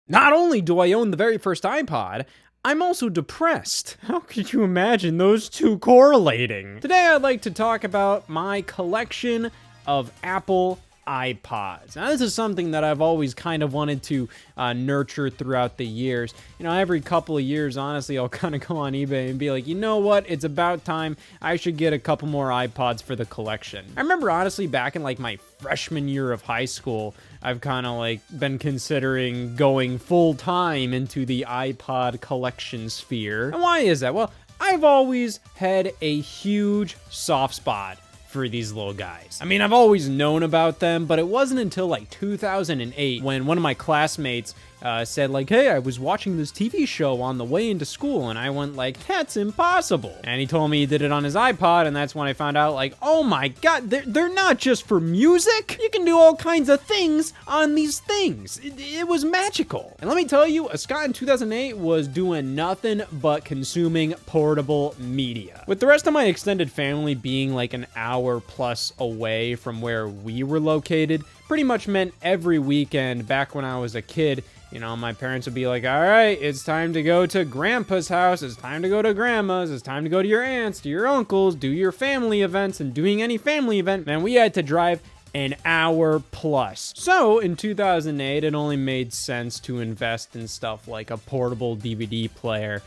Not only do I own the very first iPod, I'm also depressed. How could you imagine those two correlating? Today I'd like to talk about my collection of Apple iPods. Now this is something that I've always kind of wanted to nurture throughout the years. You know, every couple of years, honestly, I'll kind of go on eBay and be like, you know what, it's about time I should get a couple more iPods for the collection. I remember honestly back in like my freshman year of high school, I've kind of like been considering going full time into the iPod collection sphere. And why is that? Well, I've always had a huge soft spot for these little guys. I mean, I've always known about them, but it wasn't until like 2008 when one of my classmates said like, hey, I was watching this TV show on the way into school, and I went like, that's impossible. And he told me he did it on his iPod, and that's when I found out like, oh my god, they're not just for music. You can do all kinds of things on these things. It was magical. And let me tell you, Scott in 2008 was doing nothing but consuming portable media. With the rest of my extended family being like an hour plus away from where we were located, pretty much meant every weekend back when I was a kid, you know, my parents would be like, all right, it's time to go to grandpa's house, it's time to go to grandma's, it's time to go to your aunts, to your uncles, do your family events, and doing any family event, man, we had to drive an hour plus. So in 2008, it only made sense to invest in stuff like a portable DVD player.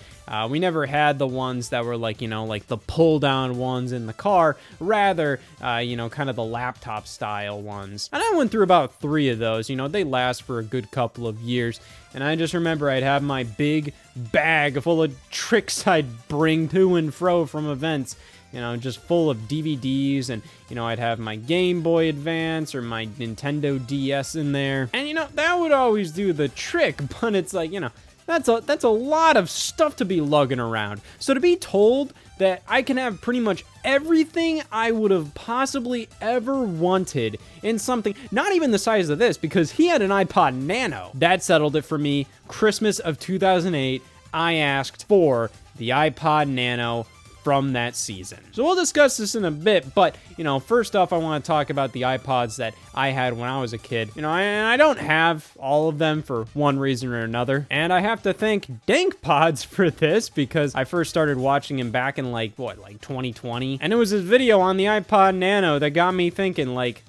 We never had the ones that were like, you know, like the pull down ones in the car, rather, you know, kind of the laptop style ones. And I went through about 3 of those. You know, they last for a good couple of years. And I just remember I'd have my big bag full of tricks I'd bring to and fro from events, you know, just full of DVDs, and, you know, I'd have my Game Boy Advance or my Nintendo DS in there. And, you know, that would always do the trick, but it's like, you know, that's a lot of stuff to be lugging around. So to be told that I can have pretty much everything I would have possibly ever wanted in something, not even the size of this, because he had an iPod Nano. That settled it for me. Christmas of 2008, I asked for the iPod Nano from that season. So we'll discuss this in a bit, but, you know, first off, I want to talk about the iPods that I had when I was a kid. You know, and I don't have all of them for one reason or another, and I have to thank DankPods for this, because I first started watching him back in like 2020, and it was his video on the iPod Nano that got me thinking like,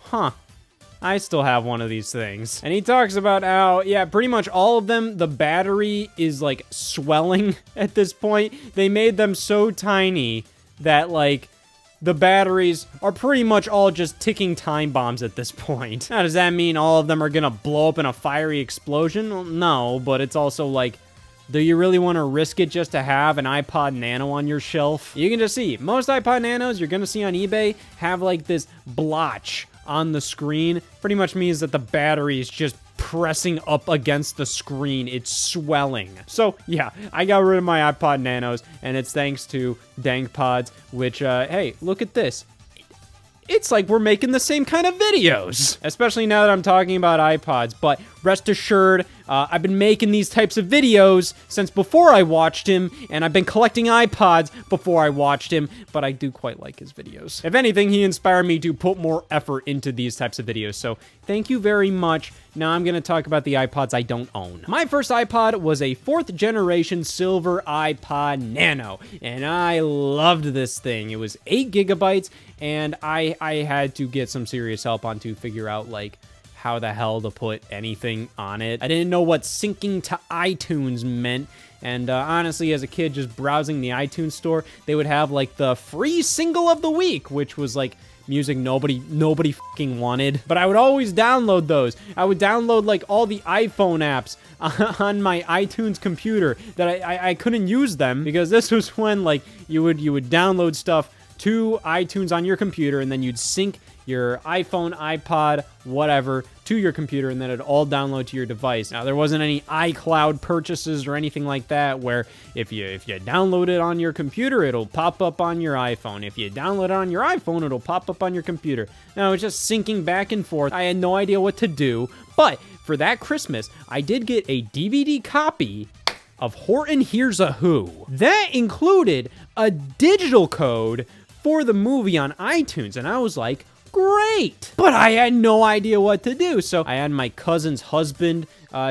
huh, I still have one of these things. And he talks about how, yeah, pretty much all of them, the battery is like swelling at this point. They made them so tiny that like the batteries are pretty much all just ticking time bombs at this point. Now, does that mean all of them are gonna blow up in a fiery explosion? Well, no, but it's also like, do you really want to risk it just to have an iPod Nano on your shelf? You can just see, most iPod Nanos you're gonna see on eBay have like this blotch on the screen. Pretty much means that the battery is just pressing up against the screen. It's swelling. So yeah, I got rid of my iPod Nanos, and it's thanks to DankPods, which, hey, look at this. It's like we're making the same kind of videos, especially now that I'm talking about iPods. But rest assured, I've been making these types of videos since before I watched him, and I've been collecting iPods before I watched him, but I do quite like his videos. If anything, he inspired me to put more effort into these types of videos, so thank you very much. Now I'm going to talk about the iPods I don't own. My first iPod was a 4th generation silver iPod Nano, and I loved this thing. It was 8 gigabytes, and I had to get some serious help on to figure out, like, how the hell to put anything on it. I didn't know what syncing to iTunes meant, and honestly, as a kid, just browsing the iTunes store, they would have, like, the free single of the week, which was, like, music nobody fucking wanted. But I would always download those. I would download, like, all the iPhone apps on my iTunes computer that I couldn't use them, because this was when, like, you would download stuff to iTunes on your computer, and then you'd sync your iPhone, iPod, whatever, to your computer, and then it'd all download to your device. Now, there wasn't any iCloud purchases or anything like that, where if you download it on your computer, it'll pop up on your iPhone. If you download it on your iPhone, it'll pop up on your computer. Now, it's just syncing back and forth. I had no idea what to do, but for that Christmas, I did get a DVD copy of Horton Hears a Who. That included a digital code for the movie on iTunes, and I was like, great. But I had no idea what to do. So I had my cousin's husband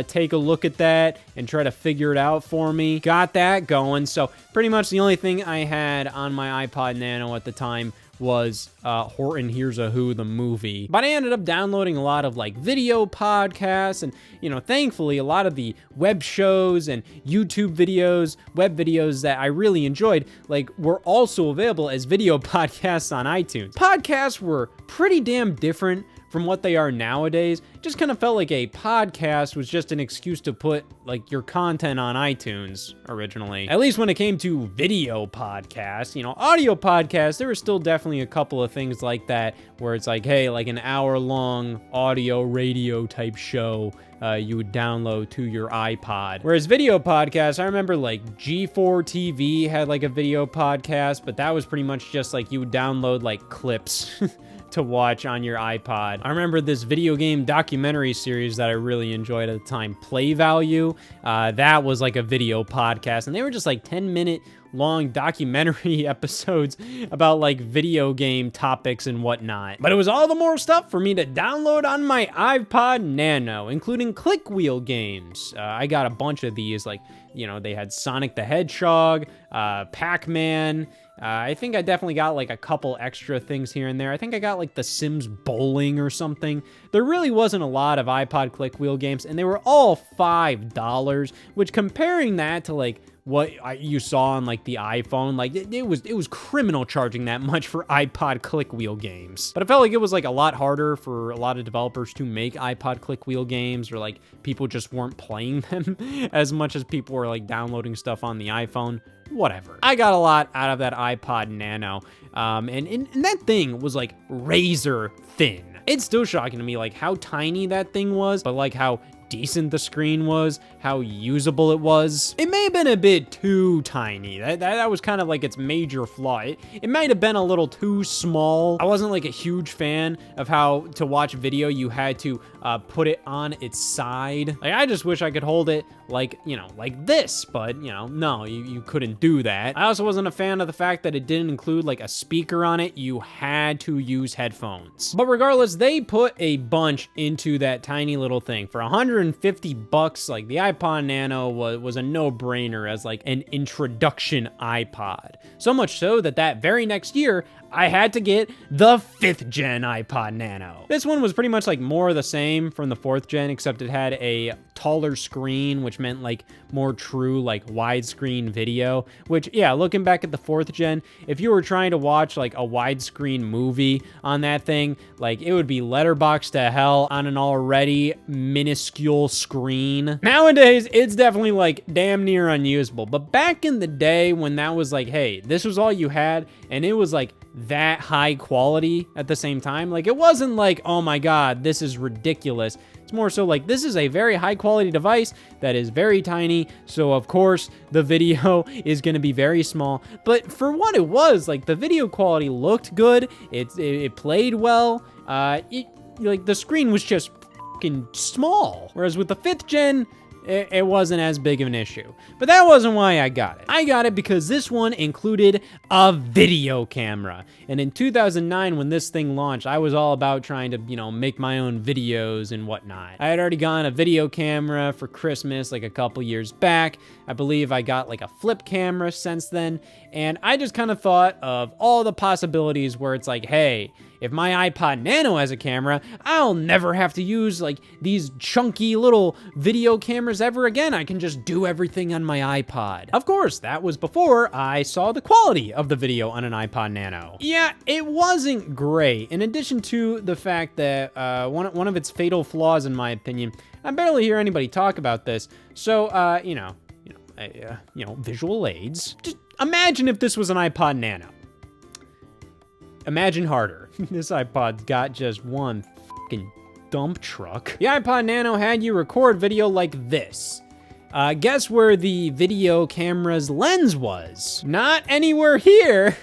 take a look at that and try to figure it out for me. Got that going. So pretty much the only thing I had on my iPod Nano at the time was Horton Hears a Who, the movie. But I ended up downloading a lot of like video podcasts and, you know, thankfully a lot of the web shows and YouTube videos, web videos that I really enjoyed, like were also available as video podcasts on iTunes. Podcasts were pretty damn different from what they are nowadays. It just kind of felt like a podcast was just an excuse to put like your content on iTunes originally. At least when it came to video podcasts, you know, audio podcasts, there were still definitely a couple of things like that where it's like, hey, like an hour-long audio radio type show you would download to your iPod. Whereas video podcasts, I remember like G4 TV had like a video podcast, but that was pretty much just like you would download like clips to watch on your iPod. I remember this video game documentary series that I really enjoyed at the time, Play Value. That was like a video podcast, and they were just like 10-minute long documentary episodes about like video game topics and whatnot. But it was all the more stuff for me to download on my iPod Nano, including click wheel games. I got a bunch of these, like, you know, they had Sonic the Hedgehog, Pac-Man. I think I definitely got like a couple extra things here and there. I think I got like the Sims Bowling or something. There really wasn't a lot of iPod click wheel games, and they were all $5, which comparing that to like what you saw on like the iPhone, like it was criminal charging that much for iPod click wheel games. But I felt like it was like a lot harder for a lot of developers to make iPod click wheel games, or like people just weren't playing them as much as people were like downloading stuff on the iPhone. Whatever. I got a lot out of that iPod Nano, and that thing was like razor thin. It's still shocking to me like how tiny that thing was, but like how decent the screen was, how usable it was. It may have been a bit too tiny. That was kind of like its major flaw. It might have been a little too small. I wasn't like a huge fan of how to watch video you had to put it on its side. Like, I just wish I could hold it like, you know, like this, but you know, no, you couldn't do that. I also wasn't a fan of the fact that it didn't include like a speaker on it. You had to use headphones. But regardless, they put a bunch into that tiny little thing. For $150, like the iPod Nano was a no-brainer as like an introduction iPod. So much so that very next year, I had to get the 5th gen iPod Nano. This one was pretty much like more of the same from the 4th gen, except it had a taller screen, which meant like more true like widescreen video, which, yeah, looking back at the 4th gen, if you were trying to watch like a widescreen movie on that thing, like it would be letterboxed to hell on an already minuscule screen. Nowadays, it's definitely like damn near unusable, but back in the day when that was like, hey, this was all you had, and it was like that high quality at the same time. Like, it wasn't like, oh my God, this is ridiculous. It's more so like, this is a very high quality device that is very tiny. So of course the video is going to be very small, but for what it was, like the video quality looked good. It played well. Like the screen was just fucking small. Whereas with the 5th gen, it wasn't as big of an issue. But that wasn't why I got it. I got it because this one included a video camera. And in 2009, when this thing launched, I was all about trying to, you know, make my own videos and whatnot. I had already gotten a video camera for Christmas like a couple years back. I believe I got like a flip camera since then. And I just kind of thought of all the possibilities where it's like, hey, if my iPod Nano has a camera, I'll never have to use like these chunky little video cameras ever again. I can just do everything on my iPod. Of course, that was before I saw the quality of the video on an iPod Nano. Yeah, it wasn't great. In addition to the fact that one of its fatal flaws, in my opinion, I barely hear anybody talk about this. So, you know, visual aids. Just imagine if this was an iPod Nano. Imagine harder. This iPod's got just one fucking dump truck. The iPod Nano had you record video like this. Guess where the video camera's lens was? Not anywhere here.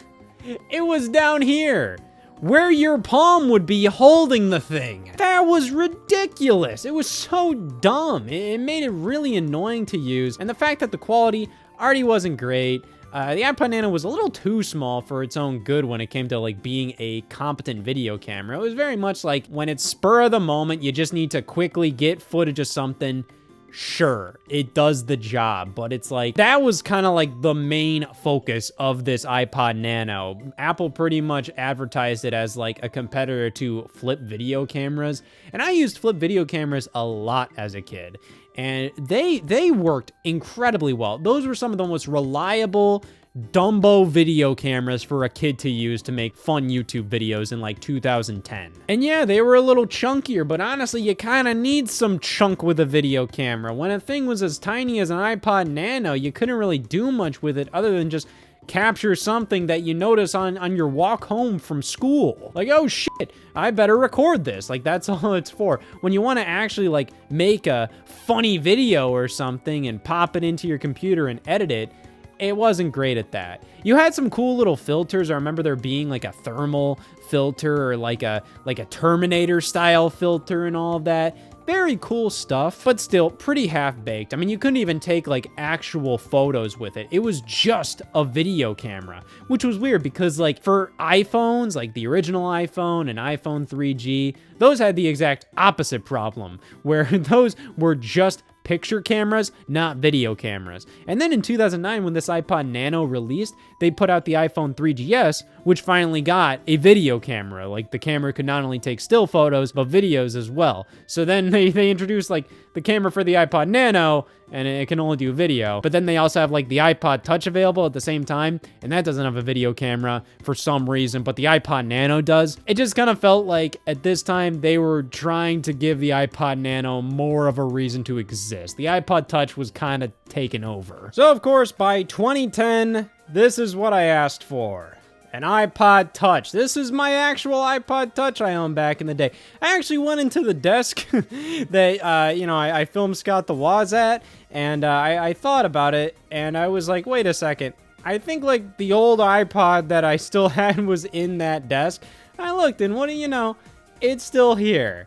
It was down here, where your palm would be holding the thing. That was ridiculous. It was so dumb. It made it really annoying to use. And the fact that the quality already wasn't great, the iPod Nano was a little too small for its own good when it came to like being a competent video camera. It was very much like when it's spur of the moment, you just need to quickly get footage of something. Sure, it does the job, but it's like, that was kind of like the main focus of this iPod Nano. Apple pretty much advertised it as like a competitor to flip video cameras, and I used flip video cameras a lot as a kid, and they worked incredibly well. Those were some of the most reliable Dumbo video cameras for a kid to use to make fun YouTube videos in like 2010. And yeah, they were a little chunkier, but honestly, you kind of need some chunk with a video camera. When a thing was as tiny as an iPod Nano, you couldn't really do much with it other than just capture something that you notice on your walk home from school. Like, oh shit, I better record this. Like, that's all it's for. When you want to actually like make a funny video or something and pop it into your computer and edit it, it wasn't great at that. You had some cool little filters. I remember there being like a thermal filter or like a Terminator style filter and all of that. Very cool stuff, but still pretty half-baked. I mean, you couldn't even take like actual photos with it. It was just a video camera, which was weird because like for iPhones, like the original iPhone and iPhone 3G, those had the exact opposite problem, where those were just picture cameras, not video cameras. And then in 2009, when this iPod Nano released, they put out the iPhone 3GS, which finally got a video camera. Like, the camera could not only take still photos, but videos as well. So then they introduced, like, the camera for the iPod Nano, and it can only do video. But then they also have, like, the iPod Touch available at the same time, and that doesn't have a video camera for some reason, but the iPod Nano does. It just kind of felt like, at this time, they were trying to give the iPod Nano more of a reason to exist. The iPod Touch was kind of taken over. So, of course, by 2010, this is what I asked for. An iPod Touch. This is my actual iPod Touch I owned back in the day. I actually went into the desk that, I filmed Scott the Woz at, and I thought about it, and I was like, wait a second. I think, like, the old iPod that I still had was in that desk. I looked, and what do you know? It's still here.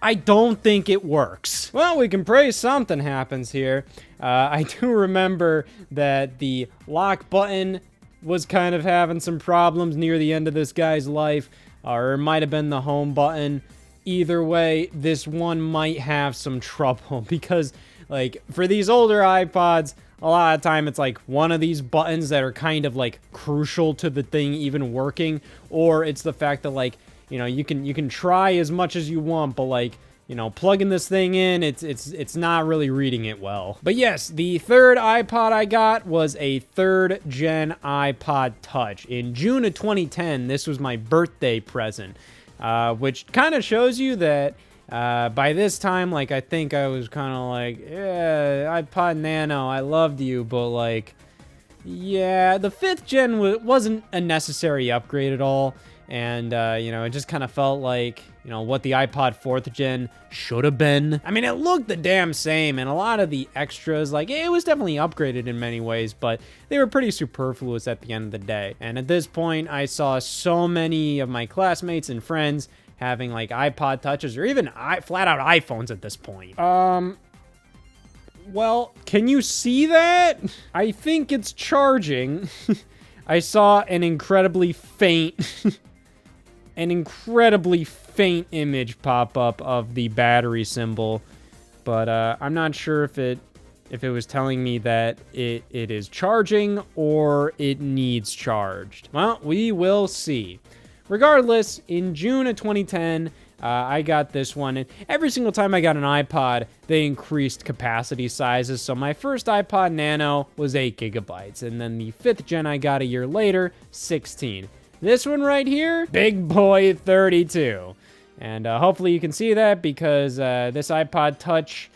I don't think it works. Well, we can pray something happens here. I do remember that the lock button was kind of having some problems near the end of this guy's life, or it might have been the home button. Either way, this one might have some trouble because, like, for these older iPods, a lot of time it's like one of these buttons that are kind of like crucial to the thing even working, or it's the fact that, like, you can try as much as you want, but like, plugging this thing in, it's not really reading it well. But yes, the third iPod I got was a 3rd gen iPod Touch. In June of 2010, this was my birthday present, which kind of shows you that by this time, like, I think I was kind of like, yeah, iPod Nano, I loved you, but like, yeah, the 5th gen wasn't a necessary upgrade at all. And, it just kind of felt like, what the iPod 4th gen should have been. I mean, it looked the damn same, and a lot of the extras, like, it was definitely upgraded in many ways, but they were pretty superfluous at the end of the day. And at this point, I saw so many of my classmates and friends having, like, iPod Touches, or even flat-out iPhones at this point. Well, can you see that? I think it's charging. I saw an incredibly faint image pop up of the battery symbol, but I'm not sure if it was telling me that it is charging or it needs charged. Well, we will see. Regardless, in June of 2010, I got this one, and every single time I got an iPod, they increased capacity sizes. So my first iPod Nano was 8 gigabytes, and then the 5th gen I got a year later, 16. This one right here, big boy 32. And hopefully you can see that because this iPod Touch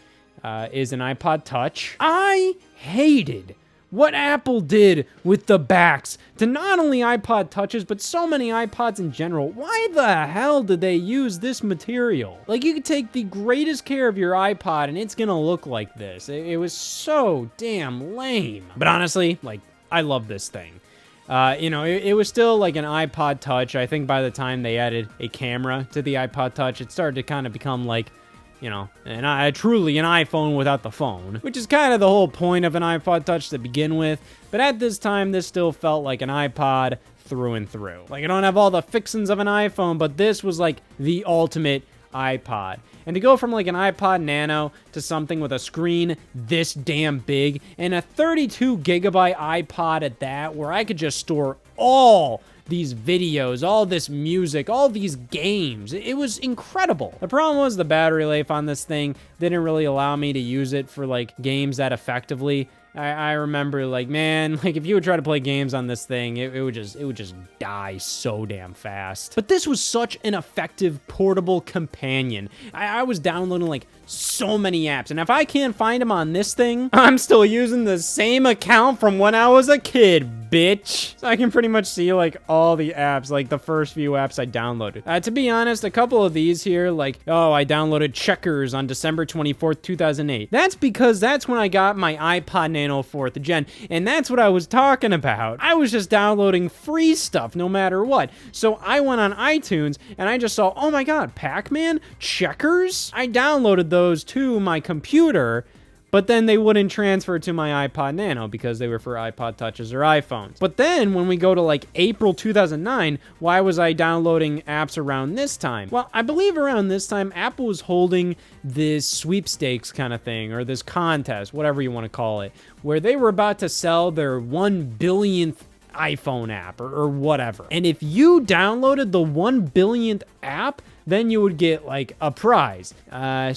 is an iPod Touch. I hated what Apple did with the backs to not only iPod Touches, but so many iPods in general. Why the hell did they use this material? Like, you could take the greatest care of your iPod and it's gonna look like this. It was so damn lame. But honestly, like, I love this thing. It was still like an iPod Touch. I think by the time they added a camera to the iPod Touch, it started to kind of become like you know, and truly an iPhone without the phone, which is kind of the whole point of an iPod Touch to begin with. But at this time, this still felt like an iPod through and through. Like, I don't have all the fixings of an iPhone, but this was like the ultimate iPod. And to go from like an iPod Nano to something with a screen this damn big and a 32 gigabyte iPod at that, where I could just store all these videos, all this music, all these games. It was incredible. The problem was the battery life on this thing didn't really allow me to use it for like games that effectively. I remember, like, man, like, if you would try to play games on this thing, it would just die so damn fast. But this was such an effective portable companion. I was downloading, like, so many apps, and if I can't find them on this thing, I'm still using the same account from when I was a kid, bitch. So I can pretty much see, like, all the apps, like, the first few apps I downloaded. To be honest, a couple of these here, like, oh, I downloaded Checkers on December 24th, 2008. That's because that's when I got my iPod Nano 4th gen, and that's what I was talking about. I was just downloading free stuff no matter what. So I went on iTunes, and I just saw, oh my god, Pac-Man? Checkers? I downloaded those to my computer, but then they wouldn't transfer to my iPod Nano because they were for iPod Touches or iPhones. But then when we go to like April 2009, why was I downloading apps around this time? Well, I believe around this time, Apple was holding this sweepstakes kind of thing, or this contest, whatever you want to call it, where they were about to sell their 1 billionth iPhone app or whatever. And if you downloaded the 1 billionth app, then you would get like a prize.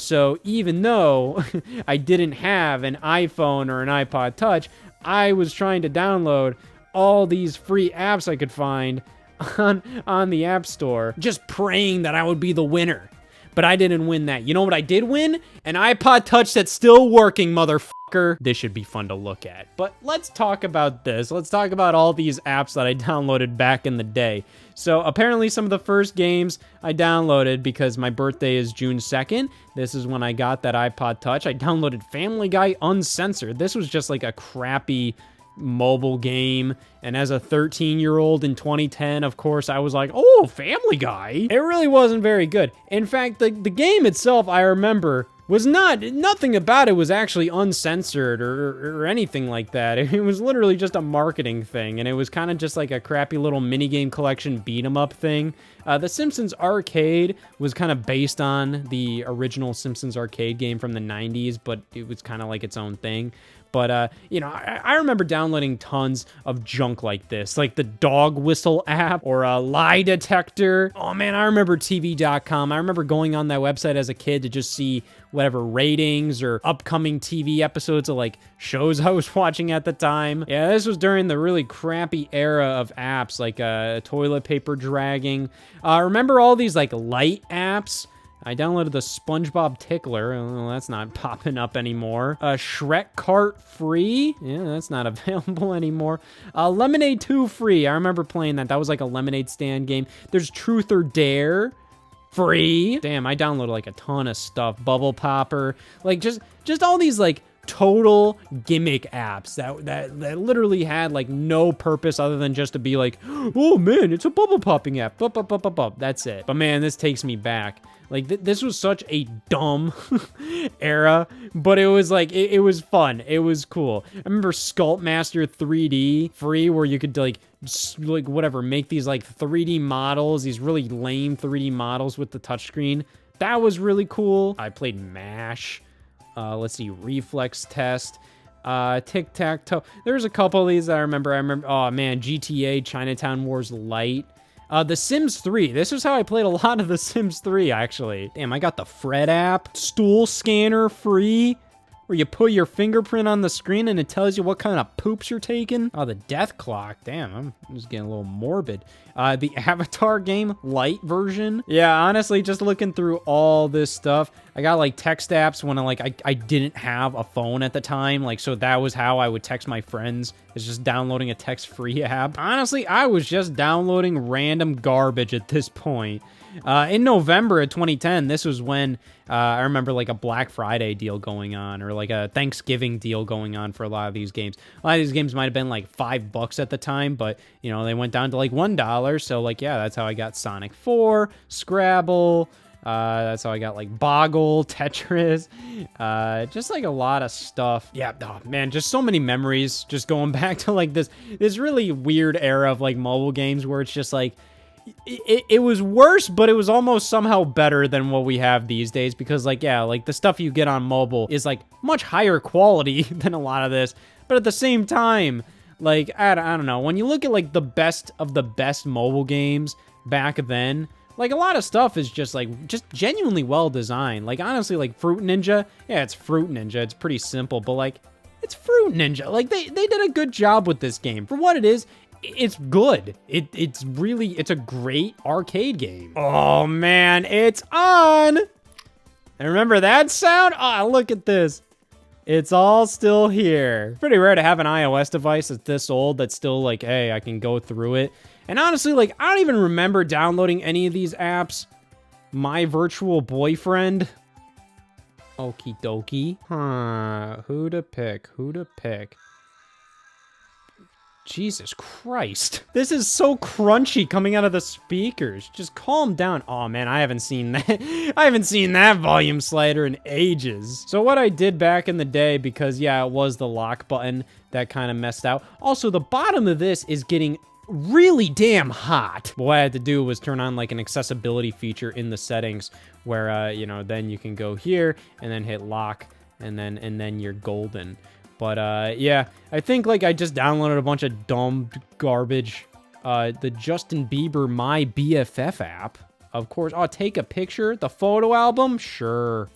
So even though I didn't have an iPhone or an iPod Touch, I was trying to download all these free apps I could find on the App Store, just praying that I would be the winner. But I didn't win that. You know what I did win? An iPod Touch that's still working, motherfucker. This should be fun to look at. But let's talk about this. Let's talk about all these apps that I downloaded back in the day. So apparently some of the first games I downloaded, because my birthday is June 2nd. This is when I got that iPod Touch. I downloaded Family Guy Uncensored. This was just like a crappy mobile game, and as a 13-year-old in 2010, of course, I was like, oh, Family Guy. It really wasn't very good. In fact, the game itself, I remember, was nothing about it was actually uncensored or anything like that. It was literally just a marketing thing, and it was kind of just like a crappy little minigame collection beat-em-up thing. The Simpsons Arcade was kind of based on the original Simpsons Arcade game from the 90s, but it was kind of like its own thing. But, you know, I remember downloading tons of junk like this, like the Dog Whistle app or a Lie Detector. Oh, man, I remember TV.com. I remember going on that website as a kid to just see whatever ratings or upcoming TV episodes of, like, shows I was watching at the time. Yeah, this was during the really crappy era of apps, like toilet paper dragging. Remember all these, like, light apps? I downloaded the SpongeBob Tickler. Oh, that's not popping up anymore. Shrek Cart free. Yeah, that's not available anymore. Lemonade 2 free. I remember playing that. That was like a lemonade stand game. There's Truth or Dare free. Damn, I downloaded like a ton of stuff. Bubble Popper. Like just all these like total gimmick apps that literally had like no purpose other than just to be like, oh man, it's a bubble popping app. That's it. But man, this takes me back. Like, this was such a dumb era, but it was like, it was fun. It was cool. I remember Sculptmaster 3D free, where you could like whatever, make these like 3D models, these really lame 3D models with the touchscreen. That was really cool. I played MASH. Let's see, Reflex Test. Tic-Tac-Toe. There's a couple of these that I remember. Oh man, GTA Chinatown Wars Lite. The Sims 3. This is how I played a lot of The Sims 3, actually. Damn, I got the Fred app. Stool Scanner free, where you put your fingerprint on the screen and it tells you what kind of poops you're taking. Oh, the Death Clock. Damn, I'm just getting a little morbid. The Avatar game, light version. Yeah, honestly, just looking through all this stuff, I got like text apps when I didn't have a phone at the time. Like, so that was how I would text my friends, is just downloading a text-free app. Honestly, I was just downloading random garbage at this point. In November of 2010, this was when I remember like a Black Friday deal going on, or like a Thanksgiving deal going on for a lot of these games. A lot of these games might have been like $5 at the time, but you know, they went down to like $1. So like, yeah, that's how I got Sonic 4, Scrabble, That's how I got like Boggle, Tetris, just like a lot of stuff. Yeah, oh man, just so many memories. Just going back to like this really weird era of like mobile games where it's just like, it was worse, but it was almost somehow better than what we have these days because like, yeah, like the stuff you get on mobile is like much higher quality than a lot of this. But at the same time, like, I don't know, when you look at like the best of the best mobile games back then, like a lot of stuff is just genuinely well designed. Like honestly, like Fruit Ninja, yeah, it's Fruit Ninja. It's pretty simple, but like it's Fruit Ninja. Like they did a good job with this game. For what it is, it's good. It's a great arcade game. Oh man, it's on. And remember that sound? Ah, look at this. It's all still here. Pretty rare to have an iOS device that's this old that's still like, hey, I can go through it. And honestly, like, I don't even remember downloading any of these apps. My Virtual Boyfriend. Okie dokie. Huh, who to pick? Jesus Christ. This is so crunchy coming out of the speakers. Just calm down. Oh man, I haven't seen that. I haven't seen that volume slider in ages. So what I did back in the day, because yeah, it was the lock button that kind of messed out. Also, the bottom of this is getting really damn hot. What I had to do was turn on like an accessibility feature in the settings where, you know, then you can go here and then hit lock and then you're golden. But, yeah, I think, like, I just downloaded a bunch of dumb garbage. The Justin Bieber My BFF app, of course. Oh, take a picture? The photo album? Sure.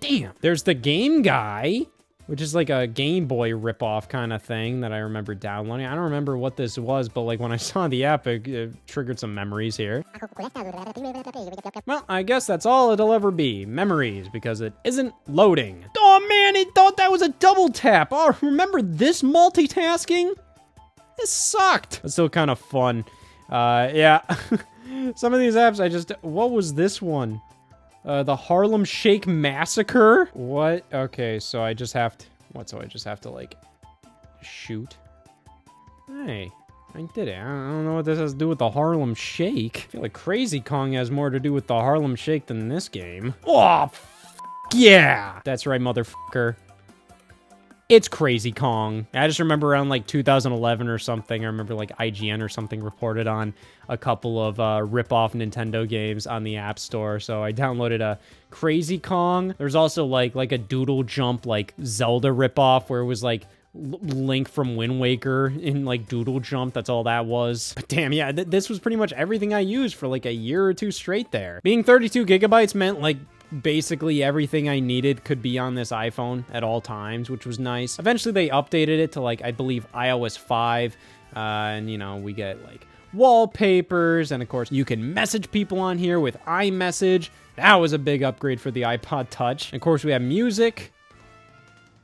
Damn. There's the Game Guy, which is like a Game Boy ripoff kind of thing that I remember downloading. I don't remember what this was, but, like, when I saw the app, it triggered some memories here. Well, I guess that's all it'll ever be. Memories, because it isn't loading. Oh, man, it thought that was a double tap. Oh, remember this multitasking? This sucked. It's still kind of fun. Yeah. Some of these apps, what was this one? The Harlem Shake Massacre? What? Okay, so I just have to, so I just have to, like, shoot? Hey, I did it. I don't know what this has to do with the Harlem Shake. I feel like Crazy Kong has more to do with the Harlem Shake than this game. Oh, yeah! That's right, motherfucker. It's Crazy Kong. I just remember around like 2011 or something, I remember like IGN or something reported on a couple of rip-off Nintendo games on the App Store. So I downloaded a Crazy Kong. There's also like a Doodle Jump like Zelda rip-off where it was like Link from Wind Waker in like Doodle Jump. That's all that was. But damn, yeah, this was pretty much everything I used for like a year or two straight there. Being 32 gigabytes meant like basically everything I needed could be on this iPhone at all times, which was nice. Eventually they updated it to like, I believe iOS 5, and you know, we get like wallpapers, and of course you can message people on here with iMessage. That was a big upgrade for the iPod Touch. And of course we have music.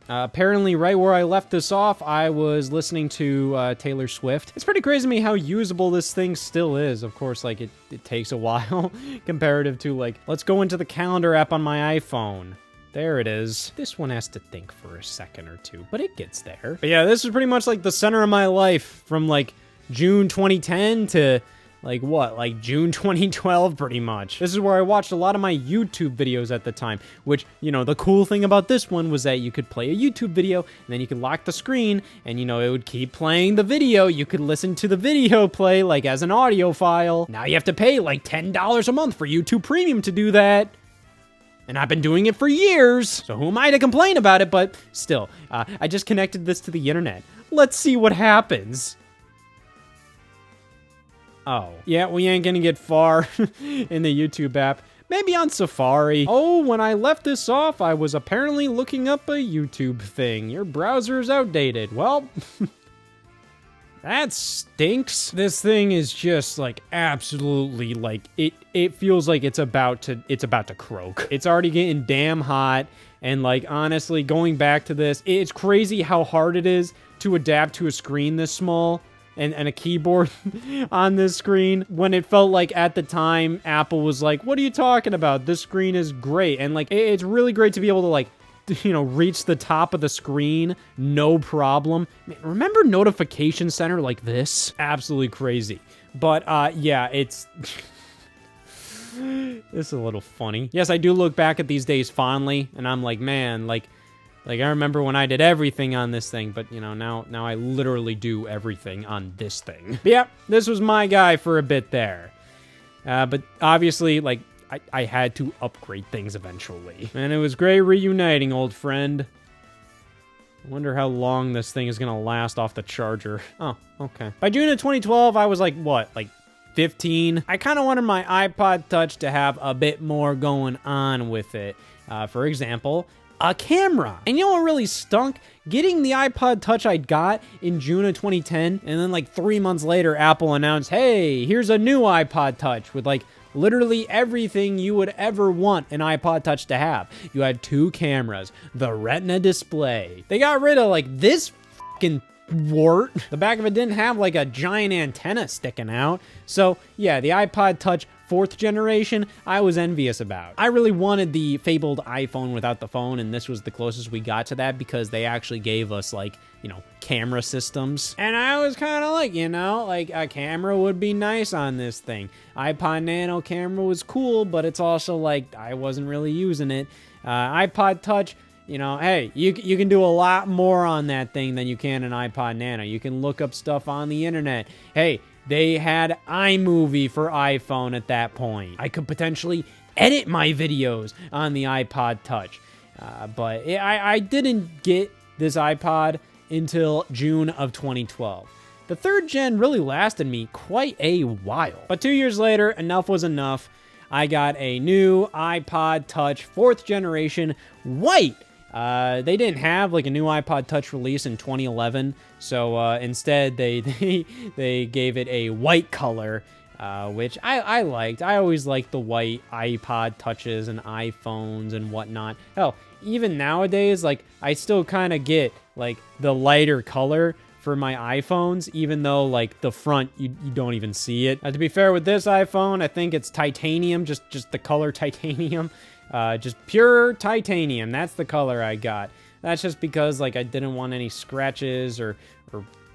Apparently right where I left this off, I was listening to Taylor Swift. It's pretty crazy to me how usable this thing still is. Of course, like, it takes a while comparative to, like, let's go into the calendar app on my iPhone. There it is. This one has to think for a second or two, but it gets there. But yeah, this was pretty much, like, the center of my life from, like, June 2010 to... like what? Like June 2012, pretty much. This is where I watched a lot of my YouTube videos at the time, which, you know, the cool thing about this one was that you could play a YouTube video, and then you could lock the screen, and, you know, it would keep playing the video. You could listen to the video play, like, as an audio file. Now you have to pay, like, $10 a month for YouTube Premium to do that. And I've been doing it for years, so who am I to complain about it? But still, I just connected this to the internet. Let's see what happens. Oh. Yeah, we ain't gonna get far in the YouTube app. Maybe on Safari. Oh, when I left this off, I was apparently looking up a YouTube thing. Your browser is outdated. Well, that stinks. This thing is just, like, absolutely, like, it feels like it's about to croak. It's already getting damn hot, and, like, honestly, going back to this, it's crazy how hard it is to adapt to a screen this small. And a keyboard on this screen, when it felt like at the time Apple was like, what are you talking about? This screen is great. And like, it's really great to be able to, like, you know, reach the top of the screen, no problem. Man, remember Notification Center like this? Absolutely crazy. But yeah, it's This is a little funny. Yes, I do look back at these days fondly, and I'm like, man, like I remember when I did everything on this thing, but, you know, now I literally do everything on this thing. But yeah, this was my guy for a bit there. But obviously, like, I had to upgrade things eventually. And it was great reuniting, old friend. I wonder how long this thing is gonna last off the charger. Oh, okay. By June of 2012, I was like, what, like 15? I kind of wanted my iPod Touch to have a bit more going on with it. For example, a camera. And you know what really stunk? Getting the iPod Touch I got in June of 2010, and then like 3 months later, Apple announced, hey, here's a new iPod Touch with like literally everything you would ever want an iPod Touch to have. You had 2 cameras, the Retina display. They got rid of like this fucking wart. The back of it didn't have like a giant antenna sticking out. So yeah, the iPod Touch 4th generation, I was envious about. I really wanted the fabled iPhone without the phone, and this was the closest we got to that because they actually gave us like, you know, camera systems. And I was kind of like, you know, like a camera would be nice on this thing. iPod Nano camera was cool, but it's also like I wasn't really using it. iPod Touch, you know, hey, you can do a lot more on that thing than you can an iPod Nano. You can look up stuff on the internet. Hey, they had iMovie for iPhone at that point. I could potentially edit my videos on the iPod Touch. But I didn't get this iPod until June of 2012. The 3rd gen really lasted me quite a while. But 2 years later, enough was enough. I got a new iPod Touch 4th generation white. They didn't have like a new iPod Touch release in 2011, so instead they gave it a white color, which I liked. I always liked the white iPod Touches and iPhones and whatnot. Hell, even nowadays, like I still kind of get like the lighter color for my iPhones, even though like the front you don't even see it. To be fair with this iPhone, I think it's titanium, just the color titanium. Just pure titanium. That's the color I got. That's just because like I didn't want any scratches or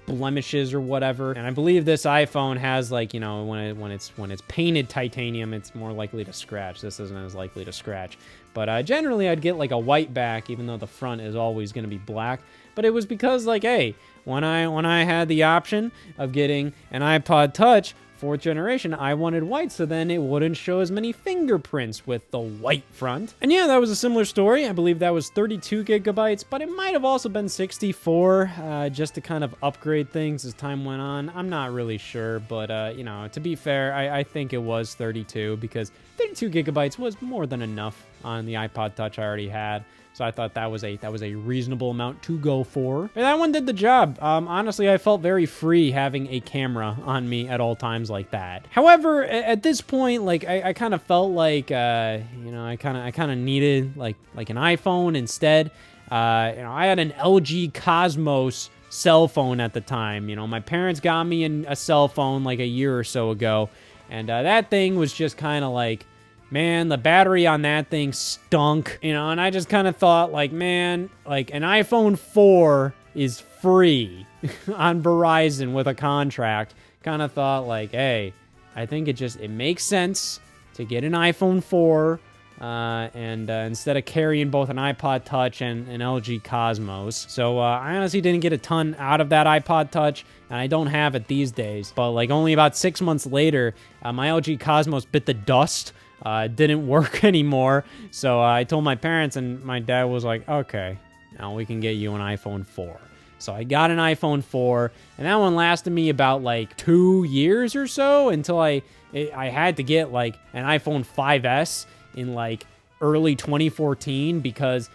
blemishes or whatever. And I believe this iPhone has like, you know, when it's painted titanium, it's more likely to scratch. This isn't as likely to scratch. But generally I'd get like a white back, even though the front is always going to be black. But it was because like, hey, when I had the option of getting an iPod Touch 4th generation, I wanted white, so then it wouldn't show as many fingerprints with the white front. And yeah, that was a similar story. I believe that was 32 gigabytes, but it might have also been 64, just to kind of upgrade things as time went on. I'm not really sure, but you know, to be fair, I think it was 32 because 32 gigabytes was more than enough on the iPod Touch I already had. So I thought that was a reasonable amount to go for. And that one did the job. Honestly, I felt very free having a camera on me at all times like that. However, at this point, like I kind of felt like, you know, I kind of needed like an iPhone instead. You know, I had an LG Cosmos cell phone at the time. You know, my parents got me a cell phone like a year or so ago, and that thing was just kind of like, man, the battery on that thing stunk, you know, and I just kind of thought like, man, like an iPhone 4 is free on Verizon with a contract. Kind of thought like, hey, I think it makes sense to get an iPhone 4 and instead of carrying both an iPod Touch and an LG Cosmos. So I honestly didn't get a ton out of that iPod Touch, and I don't have it these days. But like only about 6 months later, my LG Cosmos bit the dust. It didn't work anymore, so I told my parents, and my dad was like, okay, now we can get you an iPhone 4. So I got an iPhone 4, and that one lasted me about like 2 years or so until I had to get like an iPhone 5S in like early 2014 because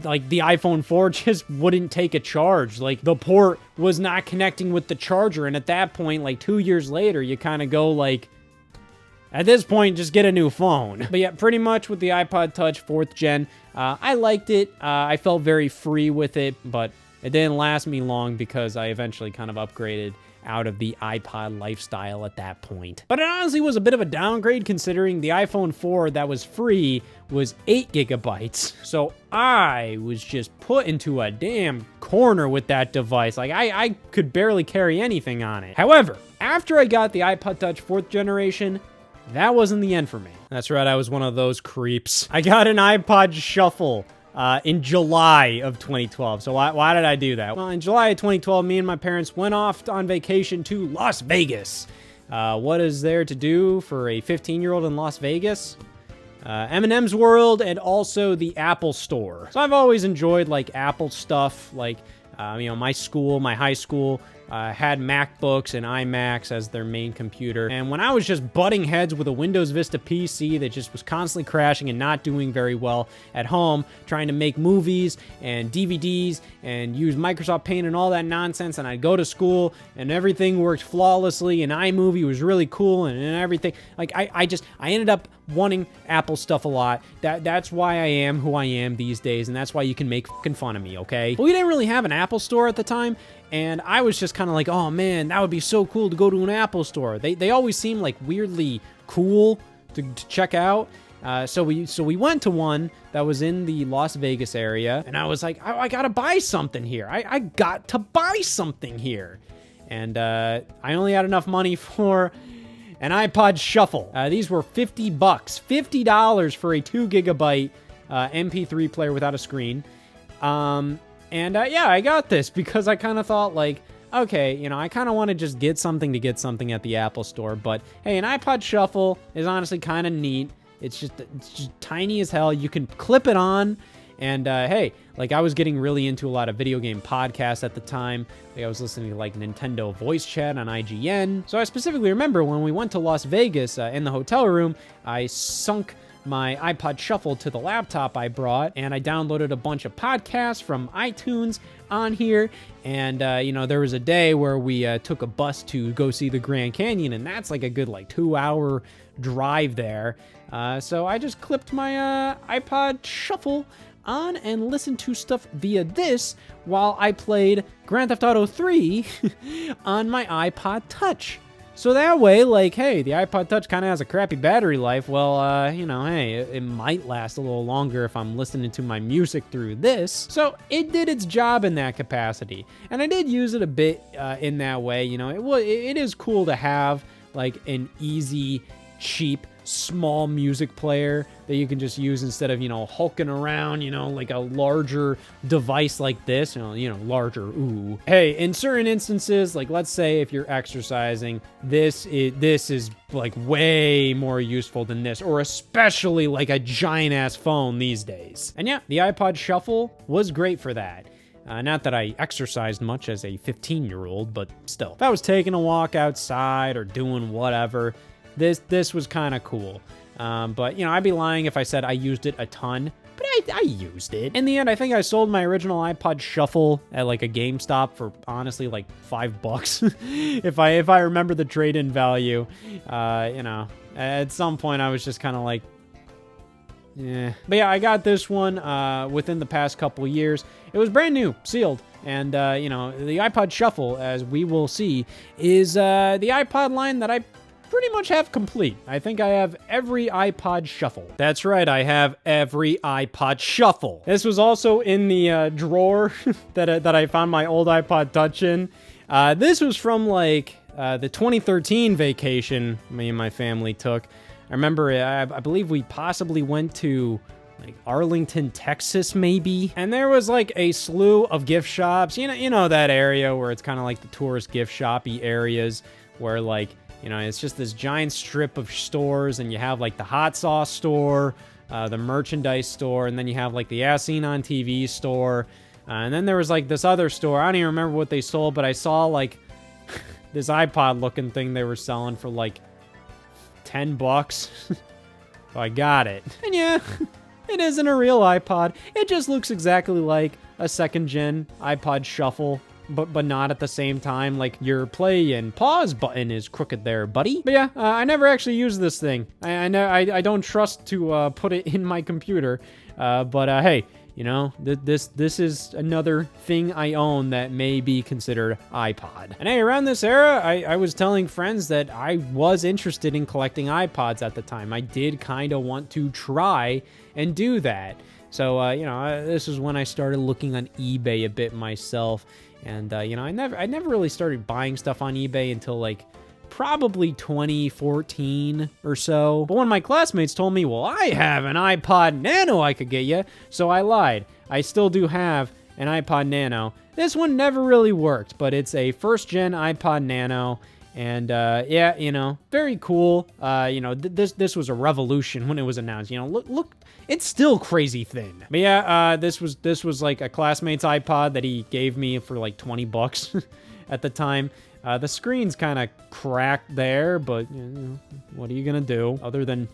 like the iPhone 4 just wouldn't take a charge. Like the port was not connecting with the charger, and at that point, like 2 years later, you kind of go like, at this point, just get a new phone. But yeah, pretty much with the iPod Touch 4th gen, I liked it. I felt very free with it, but it didn't last me long because I eventually kind of upgraded out of the iPod lifestyle at that point. But it honestly was a bit of a downgrade considering the iPhone 4 that was free was 8 gigabytes. So I was just put into a damn corner with that device. Like I could barely carry anything on it. However, after I got the iPod Touch 4th generation, that wasn't the end for me. That's right, I was one of those creeps. I got an iPod Shuffle in July of 2012. So why did I do that? Well, in July of 2012, me and my parents went off on vacation to Las Vegas. What is there to do for a 15-year-old in Las Vegas? M&M's World and also the Apple Store. So I've always enjoyed like Apple stuff, like my high school had MacBooks and iMacs as their main computer. And when I was just butting heads with a Windows Vista PC that just was constantly crashing and not doing very well at home, trying to make movies and DVDs and use Microsoft Paint and all that nonsense, and I'd go to school and everything worked flawlessly and iMovie was really cool and everything. Like I ended up wanting Apple stuff a lot. That's why I am who I am these days, and that's why you can make fucking fun of me, okay? But we didn't really have an Apple store at the time, and I was just kind of like, oh man, that would be so cool to go to an Apple store. They always seem like weirdly cool to check out. So we went to one that was in the Las Vegas area, and I was like, I gotta buy something here. I got to buy something here. And I only had enough money for an iPod Shuffle. These were $50, $50 for a 2 gigabyte MP3 player without a screen. Yeah, I got this because I kind of thought like, okay, I kind of want to just get something at the Apple store, but hey, an iPod Shuffle is honestly kind of neat. It's just tiny as hell. You can clip it on, and hey, like I was getting really into a lot of video game podcasts at the time. Like I was listening to like Nintendo Voice Chat on IGN. So I specifically remember when we went to Las Vegas in the hotel room, I sunk my iPod Shuffle to the laptop I brought, and I downloaded a bunch of podcasts from iTunes on here. And there was a day where we took a bus to go see the Grand Canyon, and that's like a good 2-hour drive there. So I just clipped my iPod Shuffle on and listened to stuff via this while I played Grand Theft Auto 3 on my iPod Touch. So that way, hey, the iPod Touch kind of has a crappy battery life. Well, hey, it might last a little longer if I'm listening to my music through this. So it did its job in that capacity. And I did use it a bit in that way. It is cool to have an easy, cheap, small music player that you can just use instead of, hulking around, like a larger device like this, larger, ooh. Hey, in certain instances, let's say if you're exercising, this is way more useful than this, or especially a giant ass phone these days. And yeah, the iPod Shuffle was great for that. Not that I exercised much as a 15-year-old, but still. If I was taking a walk outside or doing whatever, this was kind of cool. But, I'd be lying if I said I used it a ton, but I used it. In the end, I think I sold my original iPod Shuffle at a GameStop for honestly $5. if I remember the trade-in value. At some point I was just kind of yeah. But yeah, I got this one within the past couple years. It was brand new, sealed. And, the iPod Shuffle, as we will see, is the iPod line that I pretty much have complete. I think I have every iPod Shuffle. That's right, I have every iPod Shuffle. This was also in the drawer that I found my old iPod Touch in. This was from the 2013 vacation me and my family took. I remember, I believe we possibly went to Arlington, Texas, maybe. And there was a slew of gift shops. You know that area where it's kind of the tourist gift shoppy areas where it's just this giant strip of stores, and you have the hot sauce store, the merchandise store, and then you have the As Seen on TV store. And then there was this other store. I don't even remember what they sold, but I saw this iPod looking thing they were selling for $10. So I got it. And yeah, it isn't a real iPod. It just looks exactly like a second gen iPod Shuffle. But not at the same time. Your play and pause button is crooked there, buddy. But yeah, I never actually used this thing. I don't trust to put it in my computer. But hey, this is another thing I own that may be considered iPod. And hey, around this era, I was telling friends that I was interested in collecting iPods at the time. I did kind of want to try and do that. So, this is when I started looking on eBay a bit myself. And, I never really started buying stuff on eBay until probably 2014 or so. But one of my classmates told me, well, I have an iPod Nano I could get you. So I lied. I still do have an iPod Nano. This one never really worked, but it's a first-gen iPod Nano. And, yeah, you know, very cool. You know, this was a revolution when it was announced. You know, look, it's still crazy thin. But yeah, this was like a classmate's iPod that he gave me for like 20 bucks at the time. The screen's kind of cracked there, but you know, what are you gonna do other than